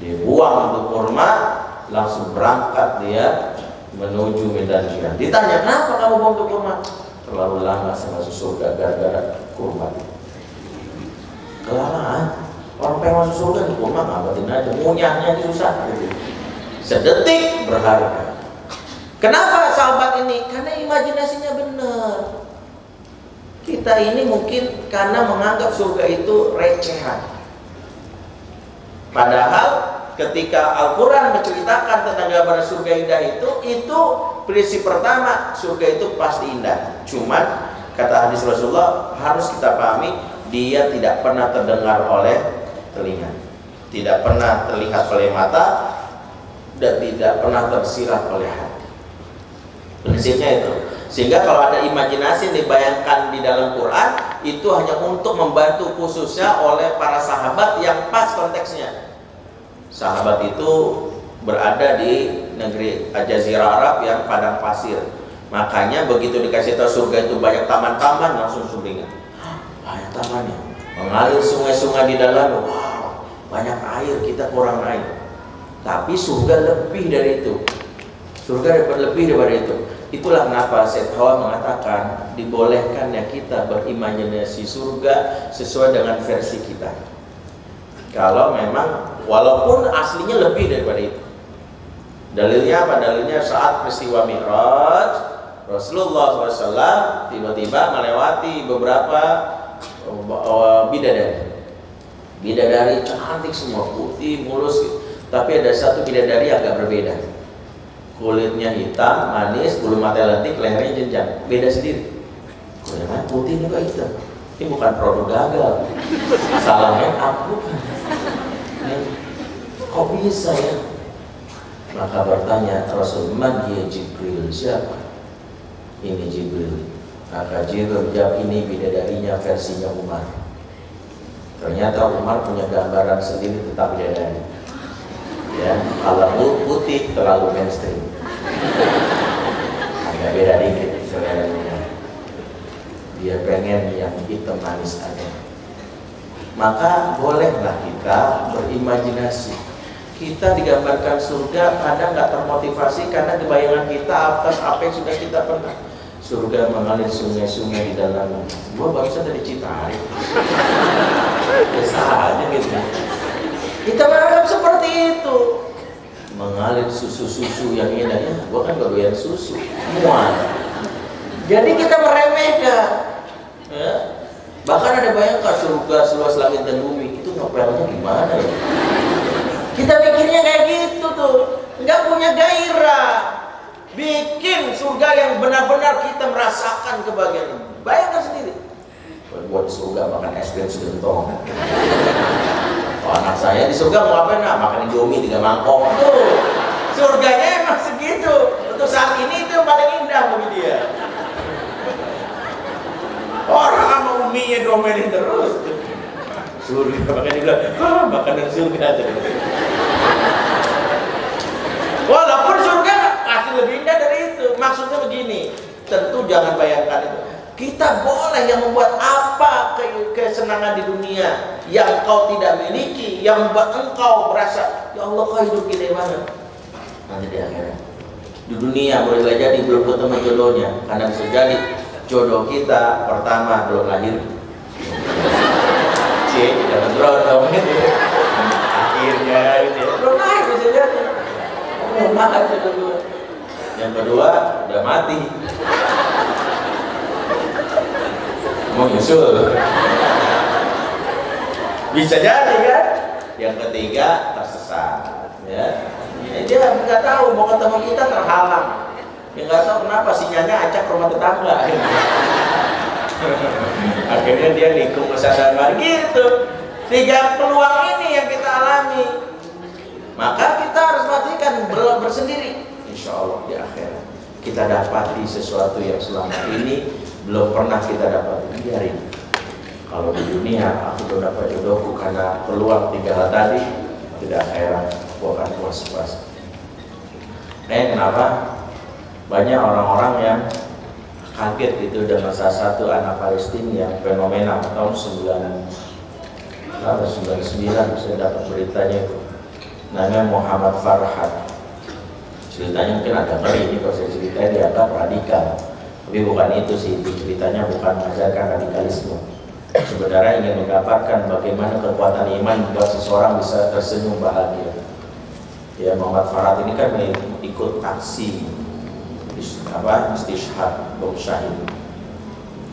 Speaker 1: dibuang untuk kurma, langsung berangkat dia menuju medan jihad. Ditanya, kenapa kamu buang untuk kurma? Terlalu lama saya masuk surga gara-gara kurma. Kelamaan. Orang pengen masuk surga di kurma ngabatin aja, ngunyahnya aja susah. Sedetik berharga. Kenapa sahabat ini? Karena imajinasinya benar. Kita ini mungkin karena menganggap surga itu recehan. Padahal ketika Al-Quran menceritakan tentang gambaran surga indah itu prinsip pertama, surga itu pasti indah. Cuman kata hadis Rasulullah harus kita pahami, dia tidak pernah terdengar oleh telinga, tidak pernah terlihat oleh mata, dan tidak pernah tersirat oleh hati. Prinsipnya itu. Sehingga kalau ada imajinasi yang dibayangkan di dalam Quran, itu hanya untuk membantu khususnya oleh para sahabat yang pas konteksnya. Sahabat itu berada di negeri Jazirah Arab yang padang pasir. Makanya begitu dikasih tahu surga itu banyak taman-taman, langsung sumringah. Banyak tamannya, mengalir sungai-sungai di dalam. Wow, banyak air, kita kurang air. Tapi surga lebih dari itu. Surga lebih daripada itu. Itulah kenapa Syed Hawa mengatakan dibolehkannya kita berimajinasi surga sesuai dengan versi kita. Kalau memang walaupun aslinya lebih daripada itu. Dalilnya apa? Dalilnya saat peristiwa Mi'raj, Rasulullah SAW tiba-tiba melewati beberapa bidadari. Bidadari cantik semua, putih, mulus. Tapi ada satu bidadari agak berbeda. Kulitnya hitam, manis, bulu mata lentik, lehernya jenjang. Beda sendiri. Gorengan putih juga hitam. Ini bukan produk gagal. Salahnya aku. Kok bisa ya? Maka bertanya Rasul, man ya Jibril, siapa? Ini Jibril. Maka Jibril jawab, ini bidadarinya versinya Umar. Ternyata Umar punya gambaran sendiri tentang bidadari. Ya, kalau putih terlalu mainstream. Agak beda dikit sebenarnya. Dia pengen yang hitam manis aja. Maka bolehlah kita berimajinasi. Kita digambarkan surga, kadang nggak termotivasi karena di bayangan kita atas apa yang sudah kita pernah. Surga mengalir sungai-sungai di dalamnya. Gua barusan dari Citarik. Biasa aja gitu. Kita menganggap seperti itu. Mengalir susu-susu yang indah. Ya, gua kan gak doyan susu. Muat. Jadi kita meremehkan. Ya. Bahkan ada bayangkan surga seluas langit dan bumi. Itu ngepelnya gimana ya? Kita pikirnya kayak gitu tuh, nggak punya gairah. Bikin surga yang benar-benar kita merasakan kebahagiaan. Bayangkan sendiri. Buat di surga makan es krim segentong. Oh, anak saya di surga mau ngapain? Nah, makan Indomie 3 mangkok. Tuh, surganya emang segitu. Untuk saat ini itu yang paling indah bagi dia. Orang sama uminya domelin terus. Surga, makanya juga makanan surga terus. Walaupun surga pasti lebih indah dari itu. Maksudnya begini, tentu jangan bayangkan itu. Kita boleh yang membuat apa kesenangan di dunia yang kau tidak miliki, yang membuat engkau merasa, ya Allah kau hidup gini banget. Nanti di akhirat. Di dunia boleh jadi belum ketemu jodohnya, karena bisa jadi jodoh kita pertama belum lahir. Jangan berondong gitu. Akhirnya gitu ya. Belum lahir bisa jadi. Maaf kedua. Yang kedua udah mati. Mau nyusul. Bisa jadi kan? Yang ketiga tersesat. Ya. Dia nggak tahu mau ketemu kita terhalang. Dia nggak tahu kenapa sinyalnya acak rumah tetangga. Akhirnya dia nikung ke sana gitu. 3 peluang ini yang kita alami. Maka kita harus pastikan bersendiri. Insya Allah di akhirat kita dapati sesuatu yang selama ini belum pernah kita dapati. Biarin. Kalau di dunia aku belum dapat jodohku karena peluang 3 hal tadi, tidak heran aku akan puas-puas. Kenapa? Banyak orang-orang yang kaget gitu dengan salah satu anak Palestina yang fenomenal tahun 99 saya dapat beritanya itu. Namanya Muhammad Farhat. Ceritanya mungkin agak ngeri ini kalau saya ceritain dianggap radikal. Tapi bukan itu sih, ceritanya bukan mengajarkan radikalisme. Sebenarnya ingin menggambarkan bagaimana kekuatan iman membuat seseorang bisa tersenyum bahagia. Ya, Muhammad Farhat ini kan ikut aksi istishhad, syahid.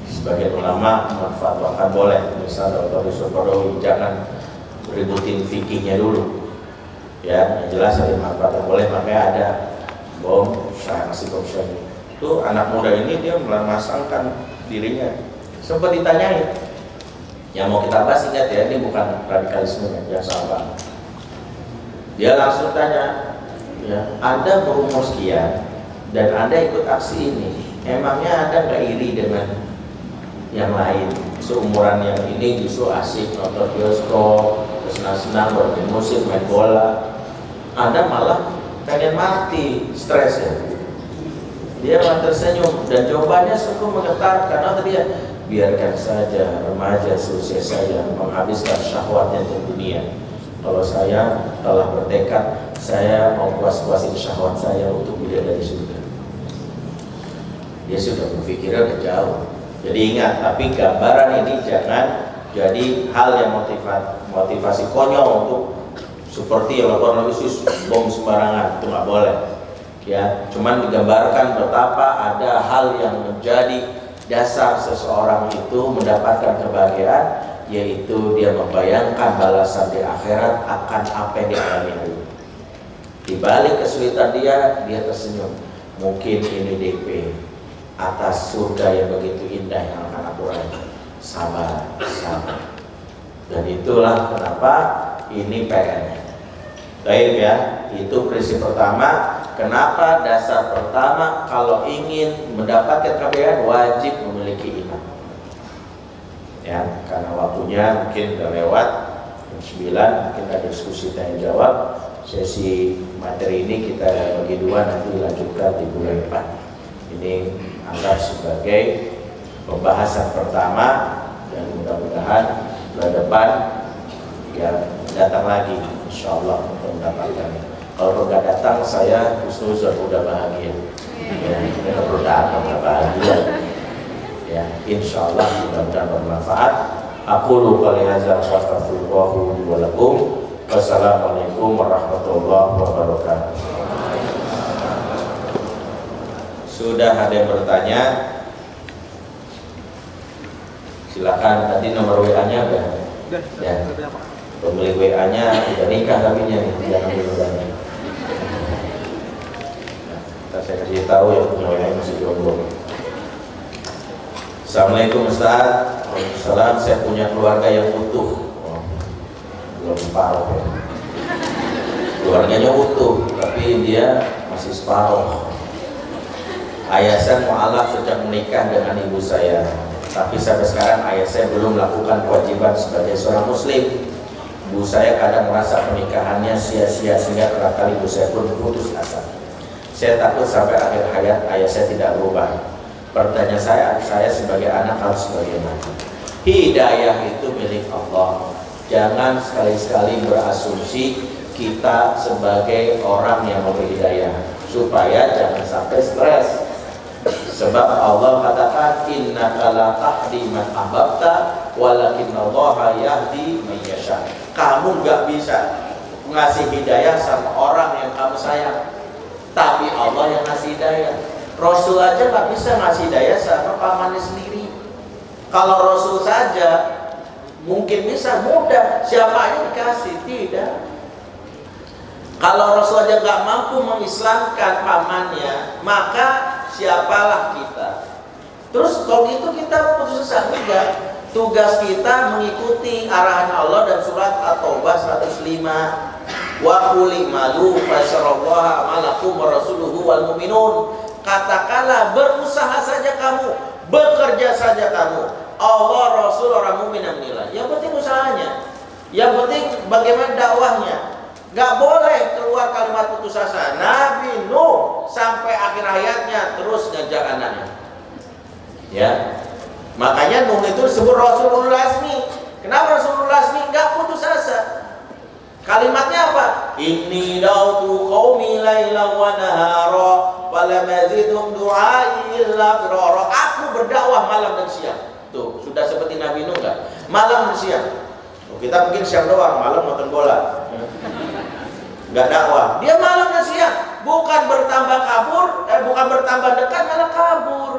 Speaker 1: Sebagian ulama mefatwakan boleh, misalnya Dr. Yusuf Qaradawi jangan ributin fikihnya dulu. Ya, yang jelas ada manfaatnya boleh, makanya ada bom syahid. Itu anak muda ini dia memasangkan dirinya. Sempat ditanyain, yang mau kita bahas ingat ya, ini bukan radikalisme yang salah. Dia langsung tanya, ya, Anda berumur sekian dan Anda ikut aksi ini, emangnya Anda nggak iri dengan yang lain? Seumuran yang ini justru asik nonton bioskop, senang-senang bermusik, main bola. Anda malah pengen mati, stres ya. Dia malah tersenyum dan jawabannya sungguh menggetarkan. Oh tadi ya, biarkan saja remaja seusia saya menghabiskan syahwatnya untuk dunia. Kalau saya telah bertekad, saya mau puas-puasin syahwat saya untuk bidadari surga. Dia sudah berpikirnya udah jauh. Jadi ingat, tapi gambaran ini jangan jadi hal yang motivasi konyol untuk seperti yang lakukan Yesus bom sembarangan, itu nggak boleh. Ya, cuman digambarkan betapa ada hal yang menjadi dasar seseorang itu mendapatkan kebahagiaan, yaitu dia membayangkan balasan di akhirat akan apa yang dialami hari ini. Di balik kesulitan dia tersenyum. Mungkin ini DP atas surga yang begitu indah yang akan aku raih. Sabar, sabar. Dan itulah kenapa ini PR-nya. Baik ya, itu prinsip pertama. Kenapa dasar pertama kalau ingin mendapatkan kebaikan wajib memiliki iman. Ya, karena waktunya mungkin udah lewat jam 9, mungkin ada diskusi tanya jawab. Sesi materi ini kita bagi dua, nanti lanjutkan di bulan depan. Ini anggap sebagai pembahasan pertama, dan mudah-mudahan bulan depan ya datang lagi insyaallah untuk mendapatkannya. Kalau nggak datang saya husnuzon udah bahagia. Ya, kita perlu datang nggak bahagia. Ya, insyaallah mudah-mudahan bermanfaat. Aku lupa lihat astaghfirullah wa lakum. Wassalamualaikum warahmatullahi wabarakatuh. Sudah ada yang bertanya? Silakan, tadi nomor WA-nya ada. Ya. Pemilik WA-nya udah nikah tapi nih, jangan dulu-dulu. Nah, saya kasih tahu ya punya WA masih jomblo. Assalamualaikum Ustaz. Waalaikumsalam. Saya punya keluarga yang utuh. Belum separuh ya. Keluarganya utuh, tapi dia masih separuh. Ayah saya mu'alaf sejak menikah dengan ibu saya, tapi sampai sekarang ayah saya belum melakukan kewajiban sebagai seorang muslim. Ibu saya kadang merasa pernikahannya sia-sia sehingga kerap kali ibu saya pun putus asa. Saya takut sampai akhir hayat ayah saya tidak berubah. Pertanyaan saya sebagai anak harus bagaimana? Hidayah itu milik Allah. Jangan sekali-sekali berasumsi kita sebagai orang yang memberi hidayah, supaya jangan sampai stres. Sebab Allah katakan innaka la tahdi man ahbabta walakinallaha yahdi man yasha. Kamu nggak bisa ngasih hidayah sama orang yang kamu sayang, tapi Allah yang ngasih hidayah. Rasul aja nggak bisa ngasih hidayah sama pamannya sendiri. Kalau Rasul saja mungkin bisa mudah, siapa yang dikasih? Tidak. Kalau Rasul aja nggak mampu mengislamkan pamannya, maka siapalah kita? Terus kalau gitu kita putus asa? Enggak. Tugas kita mengikuti arahan Allah dan surat At-Taubah 105. Wa qul malu fasyarallaha malakum wa rasuluhu wal mu'minun. Katakanlah, berusaha saja kamu, bekerja saja kamu. Allah, Rasul, orang mukmin yang menilai. Yang penting usahanya. Yang penting bagaimana dakwahnya. Gak boleh keluar kalimat putus asa. Nabi Nuh sampai akhir hayatnya terus ngajak anaknya. Ya, makanya Nuh itu disebut Rasulul Azmi. Kenapa Rasulul Azmi? Gak putus asa. Kalimatnya apa? Inni dautu qaumi lailan wa nahara falam yazidhum du'ai illa firara. Aku berdakwah malam dan siang. Tuh, sudah seperti Nabi Nuh enggak? Malam dan siang. Kita mungkin siang doang, malam nonton bola. Enggak dakwah. Dia malam dan siang, bukan bertambah kabur, bukan bertambah dekat, malah kabur.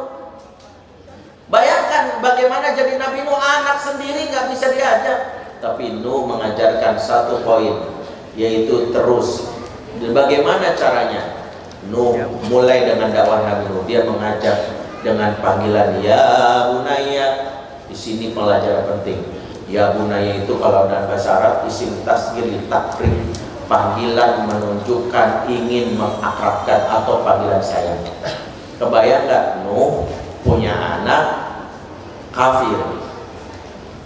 Speaker 1: Bayangkan bagaimana jadi Nabi Nuh, anak sendiri nggak bisa diajak. Tapi Nuh mengajarkan satu poin, yaitu terus. Dan bagaimana caranya? Nuh mulai dengan dakwah Nabi Nuh, dia mengajak dengan panggilan ya bunaya. Di sini pelajaran penting. Ya bunaya itu kalau dalam bahasa Arab isim tasghir takrim, panggilan menunjukkan ingin mengakrabkan atau panggilan sayang. Kebayang nggak Nuh punya anak kafir?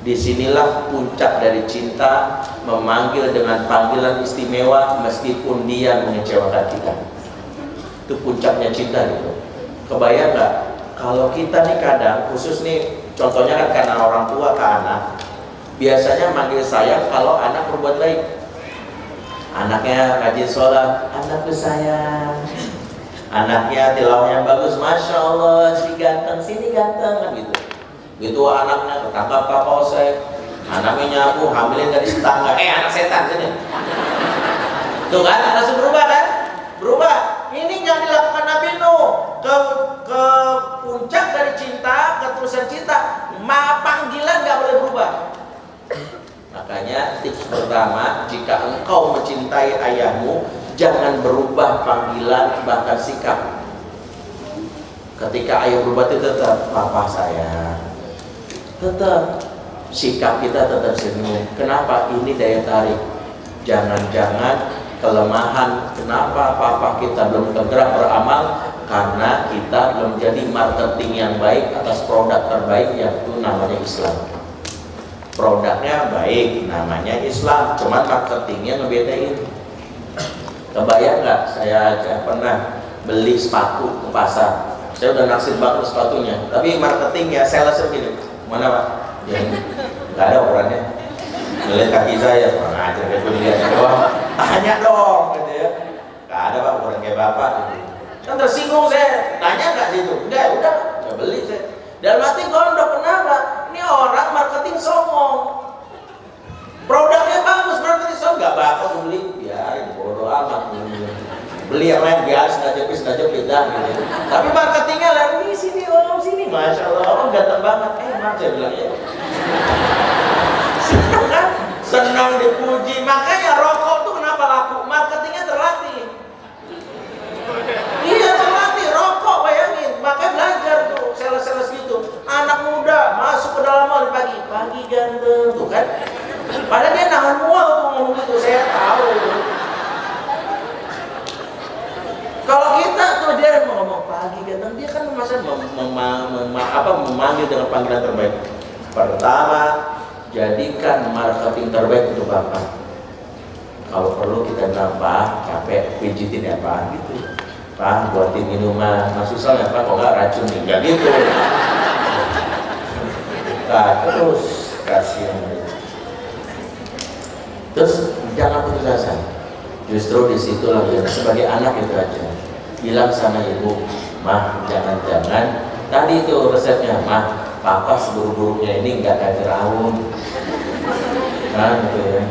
Speaker 1: Disinilah puncak dari cinta, memanggil dengan panggilan istimewa meskipun dia mengecewakan kita. Itu puncaknya cinta gitu. Kebayang nggak kalau kita nih kadang, khusus nih contohnya kan karena orang tua ke anak, biasanya manggil sayang kalau anak berbuat baik. Anaknya rajin sholat, anakku sayang. Anaknya tilawahnya bagus, masya Allah, si ganteng, sini ganteng, kan gitu. Gitu anaknya ketangkap Kapolsek, anaknya nyapu, hamilin gadis tetangga, anak setan sini. Tuh kan, langsung berubah kan? Berubah. Ini yang dilakukan Nabi Nuh ke puncak dari cinta, keterusan cinta. Panggilan nggak boleh berubah. Makanya tips pertama, jika engkau mencintai ayahmu, jangan berubah panggilan bahkan sikap. Ketika ayah berubah itu tetap papa saya, tetap sikap kita tetap senyum. Kenapa? Ini daya tarik. Jangan-jangan kelemahan kenapa papa kita belum tergerak beramal, karena kita belum jadi marketing yang baik atas produk terbaik, yaitu namanya Islam. Produknya baik, namanya Islam, cuman marketingnya ngebedain. Kebayang nggak? Saya aja pernah beli sepatu ke pasar, saya udah naksir banget sepatunya, tapi marketingnya salesnya gini, mana pak? Ya, nggak ada ukurannya. Ngeliat kaki saya, kurang aja kayak gue lihat doang. Tanya dong, gitu ya. Nggak ada pak ukuran kayak bapak. Gitu. Kan tersinggung saya, nanya nggak situ? Enggak, udah, nggak beli saya. Dalam hati gondok, kenapa? Ini orang marketing songong. Produknya bagus, marketing songong, nggak bakal beli. Biarin, bodoh amat. Beli yang lain biasa, nggak jepit dah. Gitu. Tapi marketingnya lagi sini, oh sini, masya Allah, oh ganteng banget. Mas saya bilang ya. Senang kan? Senang dipuji. Makanya rokok tuh kenapa laku? Marketingnya terlatih. Iya terlatih, rokok bayangin. Makanya belajar tuh, sales-sales gitu. Anak muda masuk ke dalam mall pagi ganteng tuh kan. Padahal dia nahan mual tuh ngomong gitu, saya tahu. Kalau kita tuh dia ngomong pagi ganteng, dia kan masa memanggil dengan panggilan terbaik. Pertama, jadikan marketing terbaik untuk bapak. Kalau perlu kita bilang, Pak, capek, pijitin ya Pak, gitu. Pak, buatin minuman, masuk sel ya Pak, kok nggak racun nih, nggak gitu. Nah, terus kasihan. Terus jangan putus asa. Justru disitulah dia sebagai anak itu aja. Bilang sama ibu, Mah, jangan-jangan tadi itu resepnya, Mah, papa seburu-burunya ini nggak kayak Firaun. Kan gitu ya.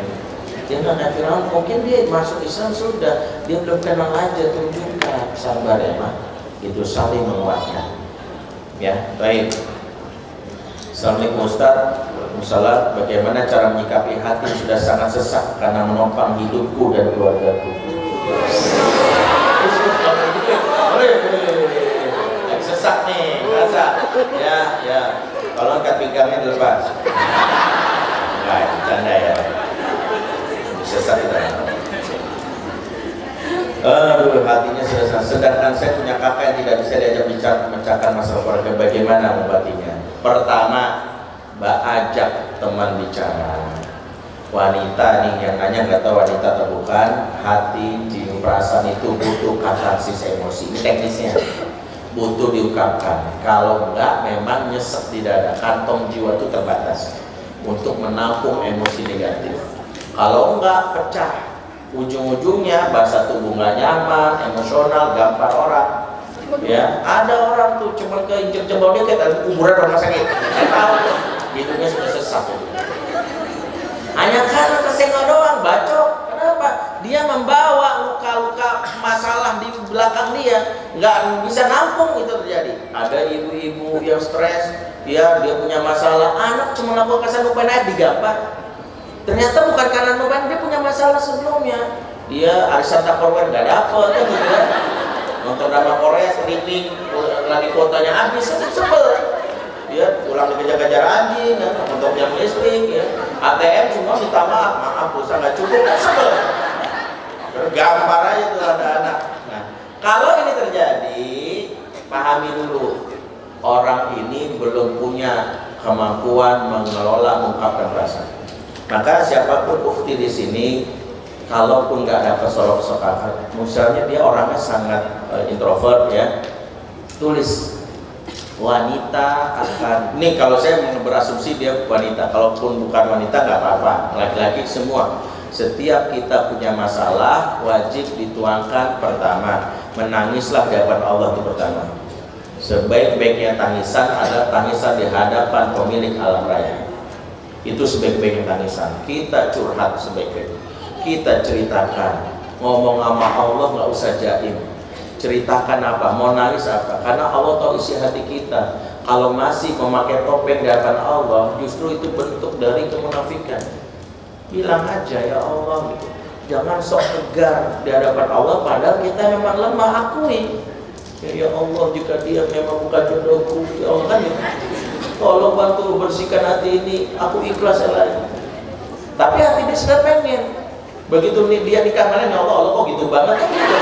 Speaker 1: Dia nggak kayak Firaun, mungkin dia masuk Islam sudah, dia belum kenal aja, tunjukkan sabar ya Mah. Itu saling menguatkan. Ya, baik. Assalamualaikum Ustaz. Waalaikumsalam. Bagaimana cara menyikapi hati yang sudah sangat sesak karena menopang hidupku dan keluargaku? Lagi sesak nih, rasa. Ya. Kalau angkat pinggangnya dilepas. Enggak, bercanda ya. Sesak itu. Aduh, hatinya sudah. Sedangkan saya punya kakak yang tidak bisa diajak bicara memecahkan masalah keluarga. Bagaimana mengobatinya? Pertama, Mbak ajak teman bicara. Wanita nih yang nanya nggak tahu wanita atau bukan. Hati, jiwa, perasaan itu butuh katarsis emosi. Ini teknisnya. Butuh diungkapkan. Kalau enggak, memang nyesek di dada. Kantong jiwa itu terbatas untuk menampung emosi negatif. Kalau enggak, pecah. Ujung-ujungnya bahasa tubuh nggak nyaman, emosional, gampar orang. Ya, ada orang tuh cuma keinjek jempol dia kayak kuburan rumah sakit. Saya tahu, hidupnya sudah sesak. Hanya karena kesenggol doang, bacok. Kenapa? Dia membawa luka-luka masalah di belakang dia, nggak bisa nampung itu terjadi. Ada ibu-ibu yang stres, dia punya masalah, anak cuma lakukan kesan lupain aja digampar. Ternyata bukan karena lupain, dia punya masalah sebelumnya. Dia arisan Tupperware nggak dapet, kan gitu kan? Nonton drama Korea, streaming, lagi kuotanya habis, sebel. Dia pulang dikejar-kejar anjing, kan? Untuk yang listrik, ya. ATM semua minta maaf, pulsa nggak cukup, kan sebel. Gampar aja tuh ada anak. Nah, kalau ini terjadi, pahami dulu, orang ini belum punya kemampuan mengelola, mengungkapkan perasaan. Maka siapapun ukti di sini, kalaupun nggak dapat sosok kakak, misalnya dia orangnya sangat introvert ya, tulis wanita akan. Ini kalau saya berasumsi dia wanita, kalaupun bukan wanita nggak apa-apa, laki-laki semua. Setiap kita punya masalah wajib dituangkan. Pertama, menangislah di hadapan Allah itu pertama. Sebaik-baiknya tangisan adalah tangisan di hadapan pemilik alam raya. Itu sebaik-baiknya tangisan. Kita curhat sebaik-baiknya. Kita ceritakan. Ngomong sama Allah nggak usah jaim. Ceritakan apa? Mau nangis apa? Karena Allah tahu isi hati kita. Kalau masih memakai topeng di hadapan Allah, justru itu bentuk dari kemunafikan. Bilang aja ya Allah, jangan sok tegar di hadapan Allah. Padahal kita memang lemah, akui. Ya Allah, jika dia memang bukan jodohku, ya Allah kan ya, tolong bantu bersihkan hati ini, aku ikhlas ya Allah. Tapi hati dia sudah pengen. Begitu dia nikah mana, ya Allah, Allah kok gitu banget kan gitu.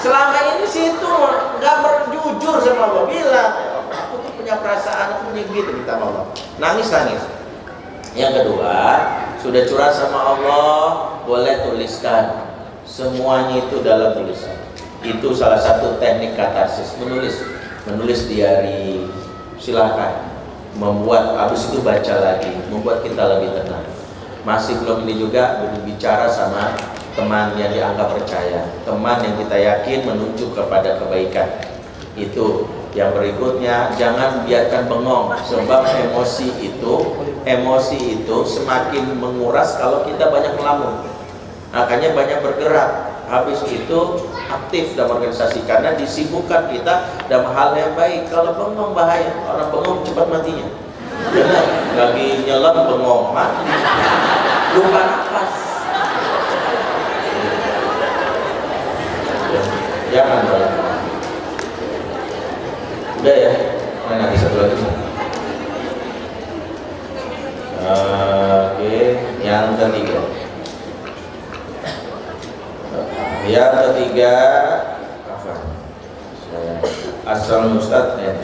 Speaker 1: Selama ini situ nggak berjujur sama Allah, bilang aku tuh punya perasaan, aku punya gitu, minta Allah. Nangis. Yang kedua, sudah curhat sama Allah, boleh tuliskan semuanya itu dalam tulisan. Itu salah satu teknik katarsis, menulis diari. Silakan membuat, habis itu baca lagi, membuat kita lebih tenang. Masih belum ini juga berbicara sama teman yang dianggap percaya, teman yang kita yakin menunjuk kepada kebaikan. Itu yang berikutnya, jangan biarkan bengong, sebab emosi itu semakin menguras kalau kita banyak melamun. Makanya banyak bergerak, habis itu aktif dalam organisasi karena disibukkan kita dalam hal yang baik. Kalau bengong bahaya, orang bengong cepat matinya. Benar, lagi nyelam bengong mati, lupa nafas. Jangan balik. Udah ya, mana lagi satu lagi. Oke, yang ketiga. Yang ketiga, asal Ustaz, yang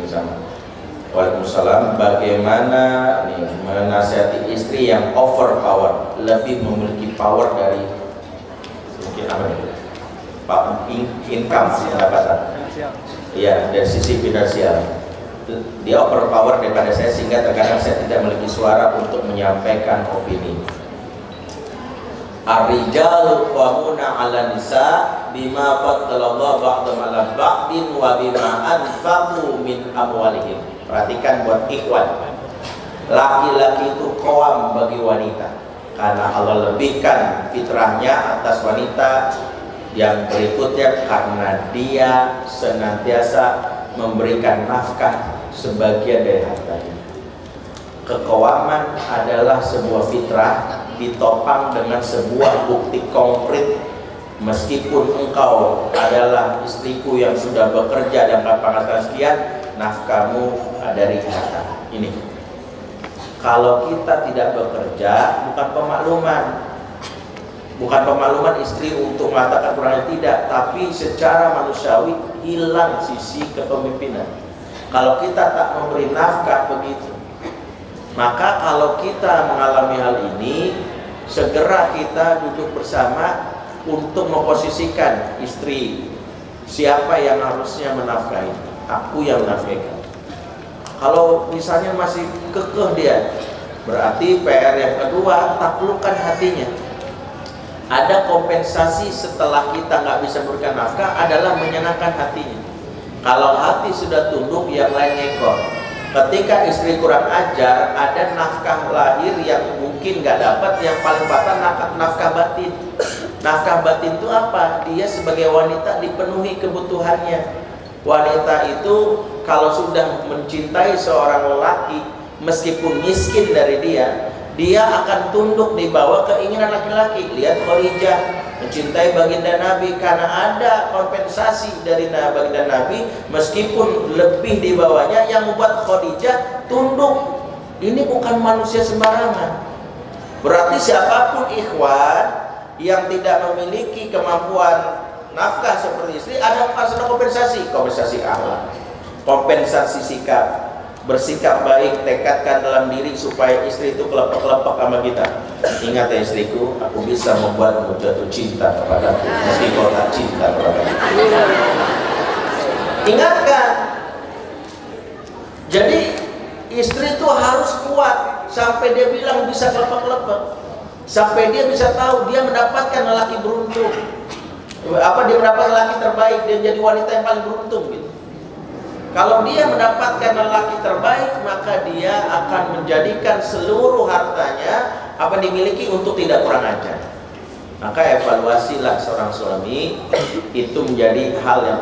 Speaker 1: sama. Waalaikumsalam. Bagaimana nih menasihati istri yang overpower, lebih memiliki power dari mungkin apa nih? Income, pendapatan. Iya, dari sisi finansial. Dia overpower daripada saya sehingga terkadang saya tidak memiliki suara untuk menyampaikan opini. Ar-rijalu qawwamuna 'ala nisa bima faddalallahu ba'dahum 'ala ba'din wa bima anfaqu min amwalihim. Perhatikan buat ikhwan. Laki-laki itu qawam bagi wanita karena Allah lebihkan fitrahnya atas wanita. Yang berikutnya karena dia senantiasa memberikan nafkah sebagian dari hartanya. Keqawaman adalah sebuah fitrah ditopang dengan sebuah bukti konkret. Meskipun engkau adalah istriku yang sudah bekerja dan penghasilan sekian, nafkahmu dari harta ini. Kalau kita tidak bekerja, bukan pemakluman istri untuk mengatakan kurangnya, tidak, tapi secara manusiawi hilang sisi kepemimpinan. Kalau kita tak memberi nafkah begitu, maka kalau kita mengalami hal ini, segera kita duduk bersama untuk memposisikan istri. Siapa yang harusnya menafkahi? Aku yang menafkahi. Kalau misalnya masih kekeh dia, berarti PR yang kedua, taklukkan hatinya. Ada kompensasi setelah kita nggak bisa memberikan nafkah adalah menyenangkan hatinya. Kalau hati sudah tunduk, yang lain ngekor. Ketika istri kurang ajar, ada nafkah lahir yang mungkin nggak dapat, yang paling fatal nafkah batin. Nafkah batin itu apa? Dia sebagai wanita dipenuhi kebutuhannya. Wanita itu kalau sudah mencintai seorang lelaki, meskipun miskin dari dia akan tunduk di bawah keinginan laki-laki. Lihat Khadijah mencintai baginda Nabi karena ada kompensasi dari baginda Nabi, meskipun lebih di bawahnya, yang membuat Khadijah tunduk. Ini bukan manusia sembarangan. Berarti siapapun ikhwan yang tidak memiliki kemampuan nafkah seperti istri, ada kompensasi akhlak, kompensasi sikap. Bersikap baik, tekadkan dalam diri supaya istri itu kelepek-kelepek sama kita. Ingat ya istriku, aku bisa membuatmu jatuh cinta kepadaku meski kau tak cinta kepadaku. Ingatkan. Jadi istri itu harus kuat sampai dia bilang bisa kelepek-kelepek, sampai dia bisa tahu dia mendapatkan lelaki beruntung. Dia mendapatkan lelaki terbaik, dia menjadi wanita yang paling beruntung gitu. Kalau dia mendapatkan lelaki terbaik, maka dia akan menjadikan seluruh hartanya apa dimiliki untuk tidak kurang ajar. Maka evaluasilah seorang suami itu menjadi hal yang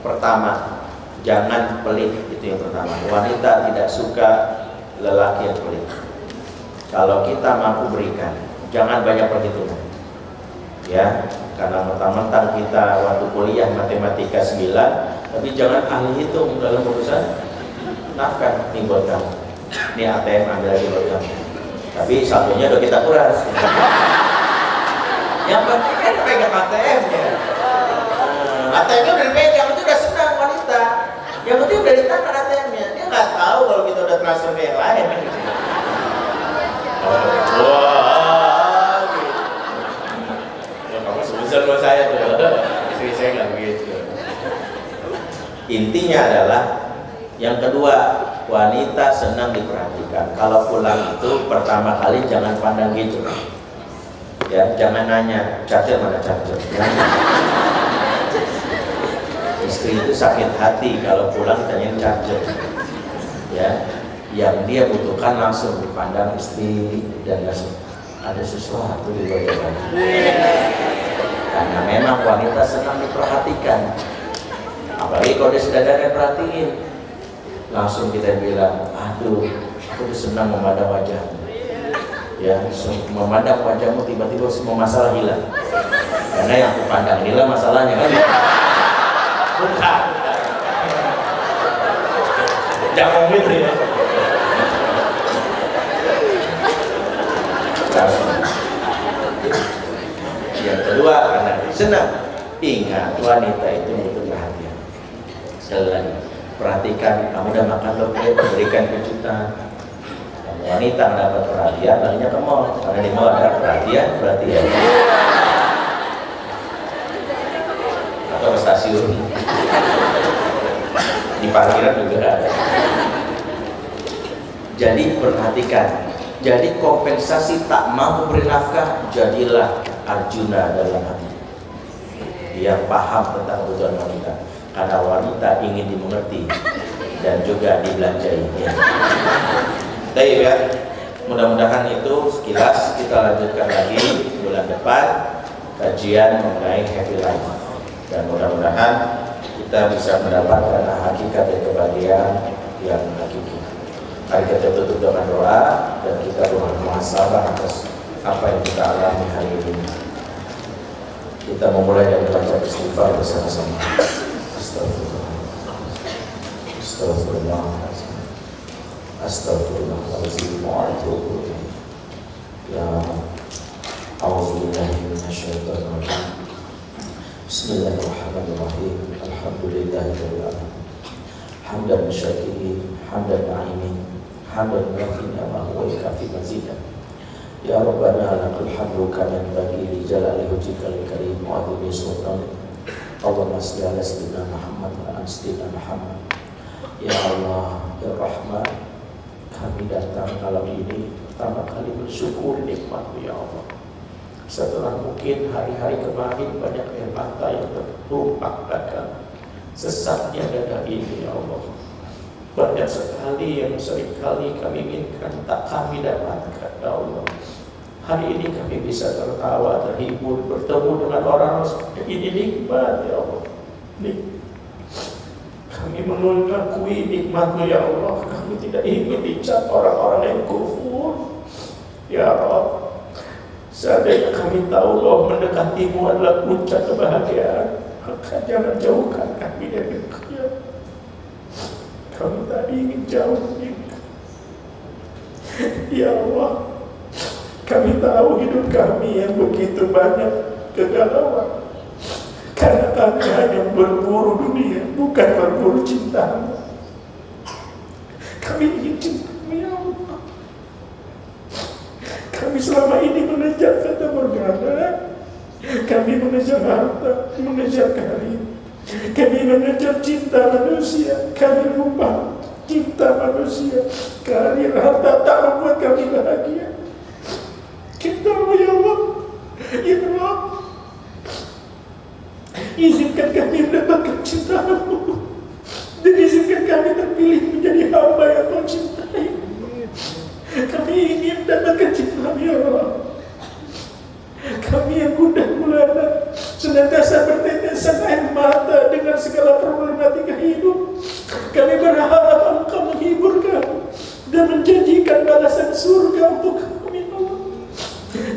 Speaker 1: pertama. Jangan pelit, itu yang pertama. Wanita tidak suka lelaki yang pelit. Kalau kita mampu berikan, jangan banyak perhitungan. Ya, karena mentang-mentang kita waktu kuliah matematika 9, tapi jangan ahli hitung dalam urusan nafkah. Ini buat kamu, ini ATM ambil lagi buat kamu, tapi satunya udah kita kuras. Yang penting kan pegang ATM ya. ATM-nya udah dipegang, itu udah senang wanita. Yang penting udah di tangan ATM-nya, dia nggak tahu kalau kita udah transfer ke yang lain. Wah, gitu. Ya kamu sebesar sama saya tuh, istri saya nggak begitu. Intinya adalah yang kedua, wanita senang diperhatikan. Kalau pulang itu pertama kali jangan pandang gitu. Ya, jangan nanya charger mana charger. Istri itu sakit hati kalau pulang tanyain charger. Ya, yang dia butuhkan langsung dipandang istri dan ada sesuatu di wajahnya. Karena memang wanita senang diperhatikan. Apalagi kalau dia sudah ada perhatiin, langsung kita bilang, aduh, aku senang memandang wajahmu. Ya, memandang wajahmu tiba-tiba semua masalah hilang. Karena yang aku pandang hilang masalahnya kan? Bukan. Jangan gitu ya. Yang kedua, karena senang. Ingat, wanita itu butuh perhatian. Sekali lagi, perhatikan, kamu udah makan belum? Berikan kejutan. Wanita mendapat perhatian, larinya ke mall. Karena di mall ada perhatian. Atau ke stasiun. Di parkiran juga ada. Jadi perhatikan. Jadi kompensasi tak mampu beri nafkah, jadilah Arjuna dalam hati. Dia paham tentang kebutuhan wanita. Karena wanita ingin dimengerti dan juga dibelanjai. Ya. Baik ya, mudah-mudahan itu sekilas. Kita lanjutkan lagi bulan depan kajian mengenai happy life, dan mudah-mudahan kita bisa mendapatkan hakikat dan kebahagiaan yang hakiki. Mari kita tutup dengan doa dan kita bermuhasabah atas apa yang kita alami hari ini. Kita memulai dari baca istighfar bersama-sama. Astagfirullahaladzim. Astagfirullahaladzim wa atubu ilaih. Ya A'udzubillahi minasyaitonir rajim. Bismillahirrahmanirrahim. Alhamdulillahirabbil alamin. Hamdan syakirin, hamdan na'imin, hamdan muwaffiqan wa kafi mazidan. Ya Rabbana lakal hamdu kama yanbaghi li jalali wajhikal karim wa 'azimi sultanik. Allahumma shalli ala sayyidina Muhammad wa ala sayyidina Muhammad. Ya Allah, ya Rahman, kami datang malam ini pertama kali bersyukur nikmat-Mu ya Allah. Setelah mungkin hari-hari kemarin banyak air mata yang tertumpah bahkan sesatnya dada ini ya Allah. Banyak sekali yang seringkali kami inginkan tak kami dapatkan ya Allah. Hari ini kami bisa tertawa, terhibur, bertemu dengan orang seperti ini, nikmat ya Allah. Kami mengakui nikmat-Mu ya Allah. Kami tidak ingin dicap orang-orang yang kufur ya Allah. Seandainya kami tahu bahwa mendekati-Mu adalah puncak kebahagiaan, maka jangan jauhkan kami dari Engkau. Kami tak ingin jauh dari Engkau ya Allah. Kami tahu hidup kami yang begitu banyak kegalauan, karena kami hanya berburu dunia, bukan berburu cinta-Mu. Kami ingin cinta-Mu ya Allah. Kami selama ini mengejar fata morgana, kami mengejar harta, mengejar karir, kami mengejar cinta manusia. Kami lupa cinta manusia, karir, harta tak membuat kami bahagia. Cinta-Mu ya Allah, ya Allah, izinkan kami mendapatkan cinta-Mu, dan izinkan kami terpilih menjadi hamba yang Kau cintai. Kami ingin mendapatkan cinta-Mu ya Allah. Kami yang gundah gulana, senantiasa bertetesan air mata dengan segala problematika hidup. Kami berharap Engkau menghibur kami dan menjanjikan balasan surga untuk kami.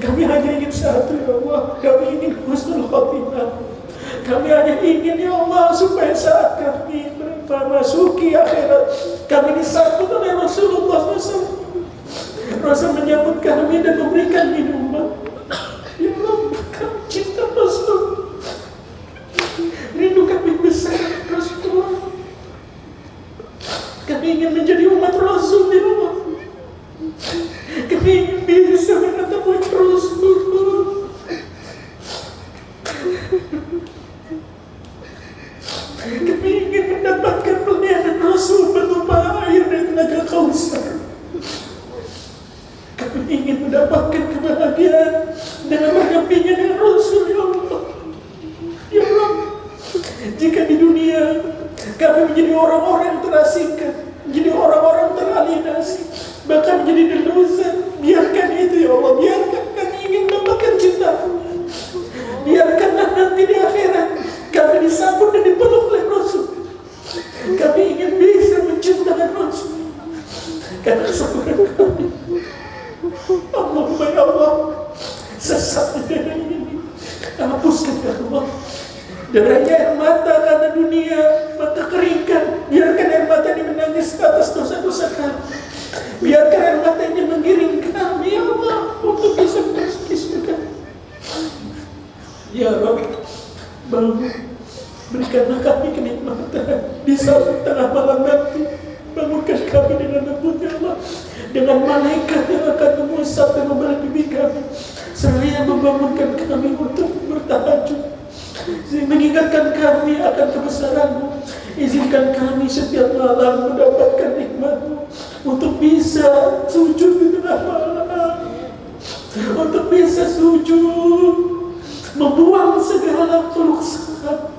Speaker 1: Kami hanya ingin satu ya Allah, kami ingin
Speaker 2: Jika di dunia kami menjadi orang-orang yang terasingkan, menjadi orang-orang teralienasi, bahkan menjadi delusa, biarkan itu ya Allah. Biarkan kami ingin mendapatkan cinta-Mu. Biarkanlah nanti di akhirat kami disambut dan dipeluk oleh Rasul. Kami ingin bisa mencintai Rasul karena kesempurnaan kami. Allahumma ya Allah, sesat di daerah ini, hapuskan ya Allah deranya air mata karena dunia, mata keringkan. Biarkan air mata ini menangis ke atas dosa-dosa kami. Biarkan air mata ini menggiring kami ya Allah untuk bisa memasuki surga. Ya Rabb, bangun, berikanlah kami kenikmatan di saat tengah malam nanti. Bangunkan kami dengan lembut ya Allah, dengan malaikat yang akan mengusap dan membelah pipi kami, seraya membangunkan kami untuk bertahajud, mengingatkan kami akan kebesaran-Mu. Izinkan kami setiap malam mendapatkan nikmat-Mu, untuk bisa sujud di tengah malam, untuk bisa sujud, membuang segala keluh kesah.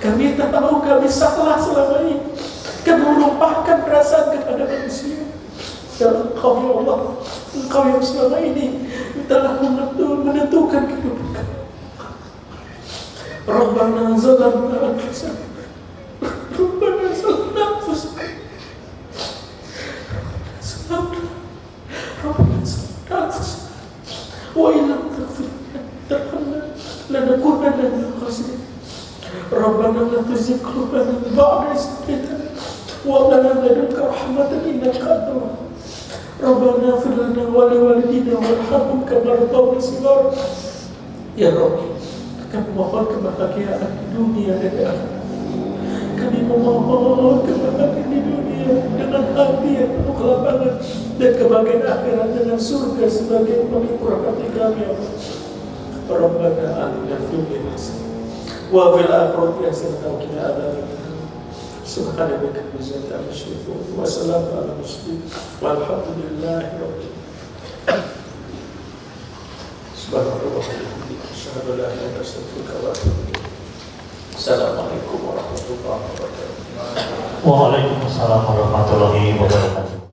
Speaker 2: Kami tahu kami salah selama ini, kami melupakan perasaan kepada manusia. Dan Engkau ya Allah, Engkau yang selama ini telah menentukan kehidupan kami. Rabbana zalamna anfusana, Rabbana zalamna anfusana, Rabbana zalamna anfusana, wa illam taghfir lana lanakunanna minal khasirin. Rabbana la tuzigh qulubana ba'da idh hadaytana wa hab lana min ladunka rahmatan innaka antal wahhab. Rabbana ighfir lana wa liwalidina warhamhum kama rabbayana shighara. Ya Rabbi, kami mohon kebahagiaan di dunia dan di akhirat. Kami memohon kebahagiaan di dunia dengan hati yang penuh kelapangan, dan kebahagiaan akhirat dengan surga sebagai penghibur hati kami ya Allah. Rabbana atina fid dunya hasanah wa fil akhirati hasanah wa qina adzabannar. Subhanaka wa bihamdika wa salamun ala mursalin walhamdulillahi rabbil alamin. Subhanallah wa bihamdihi, asyhadu an la ilaha illa anta, astaghfiruka wa atubu ilaik. Assalamualaikum warahmatullahi wabarakatuh.
Speaker 3: Waalaikumsalam warahmatullahi wabarakatuh.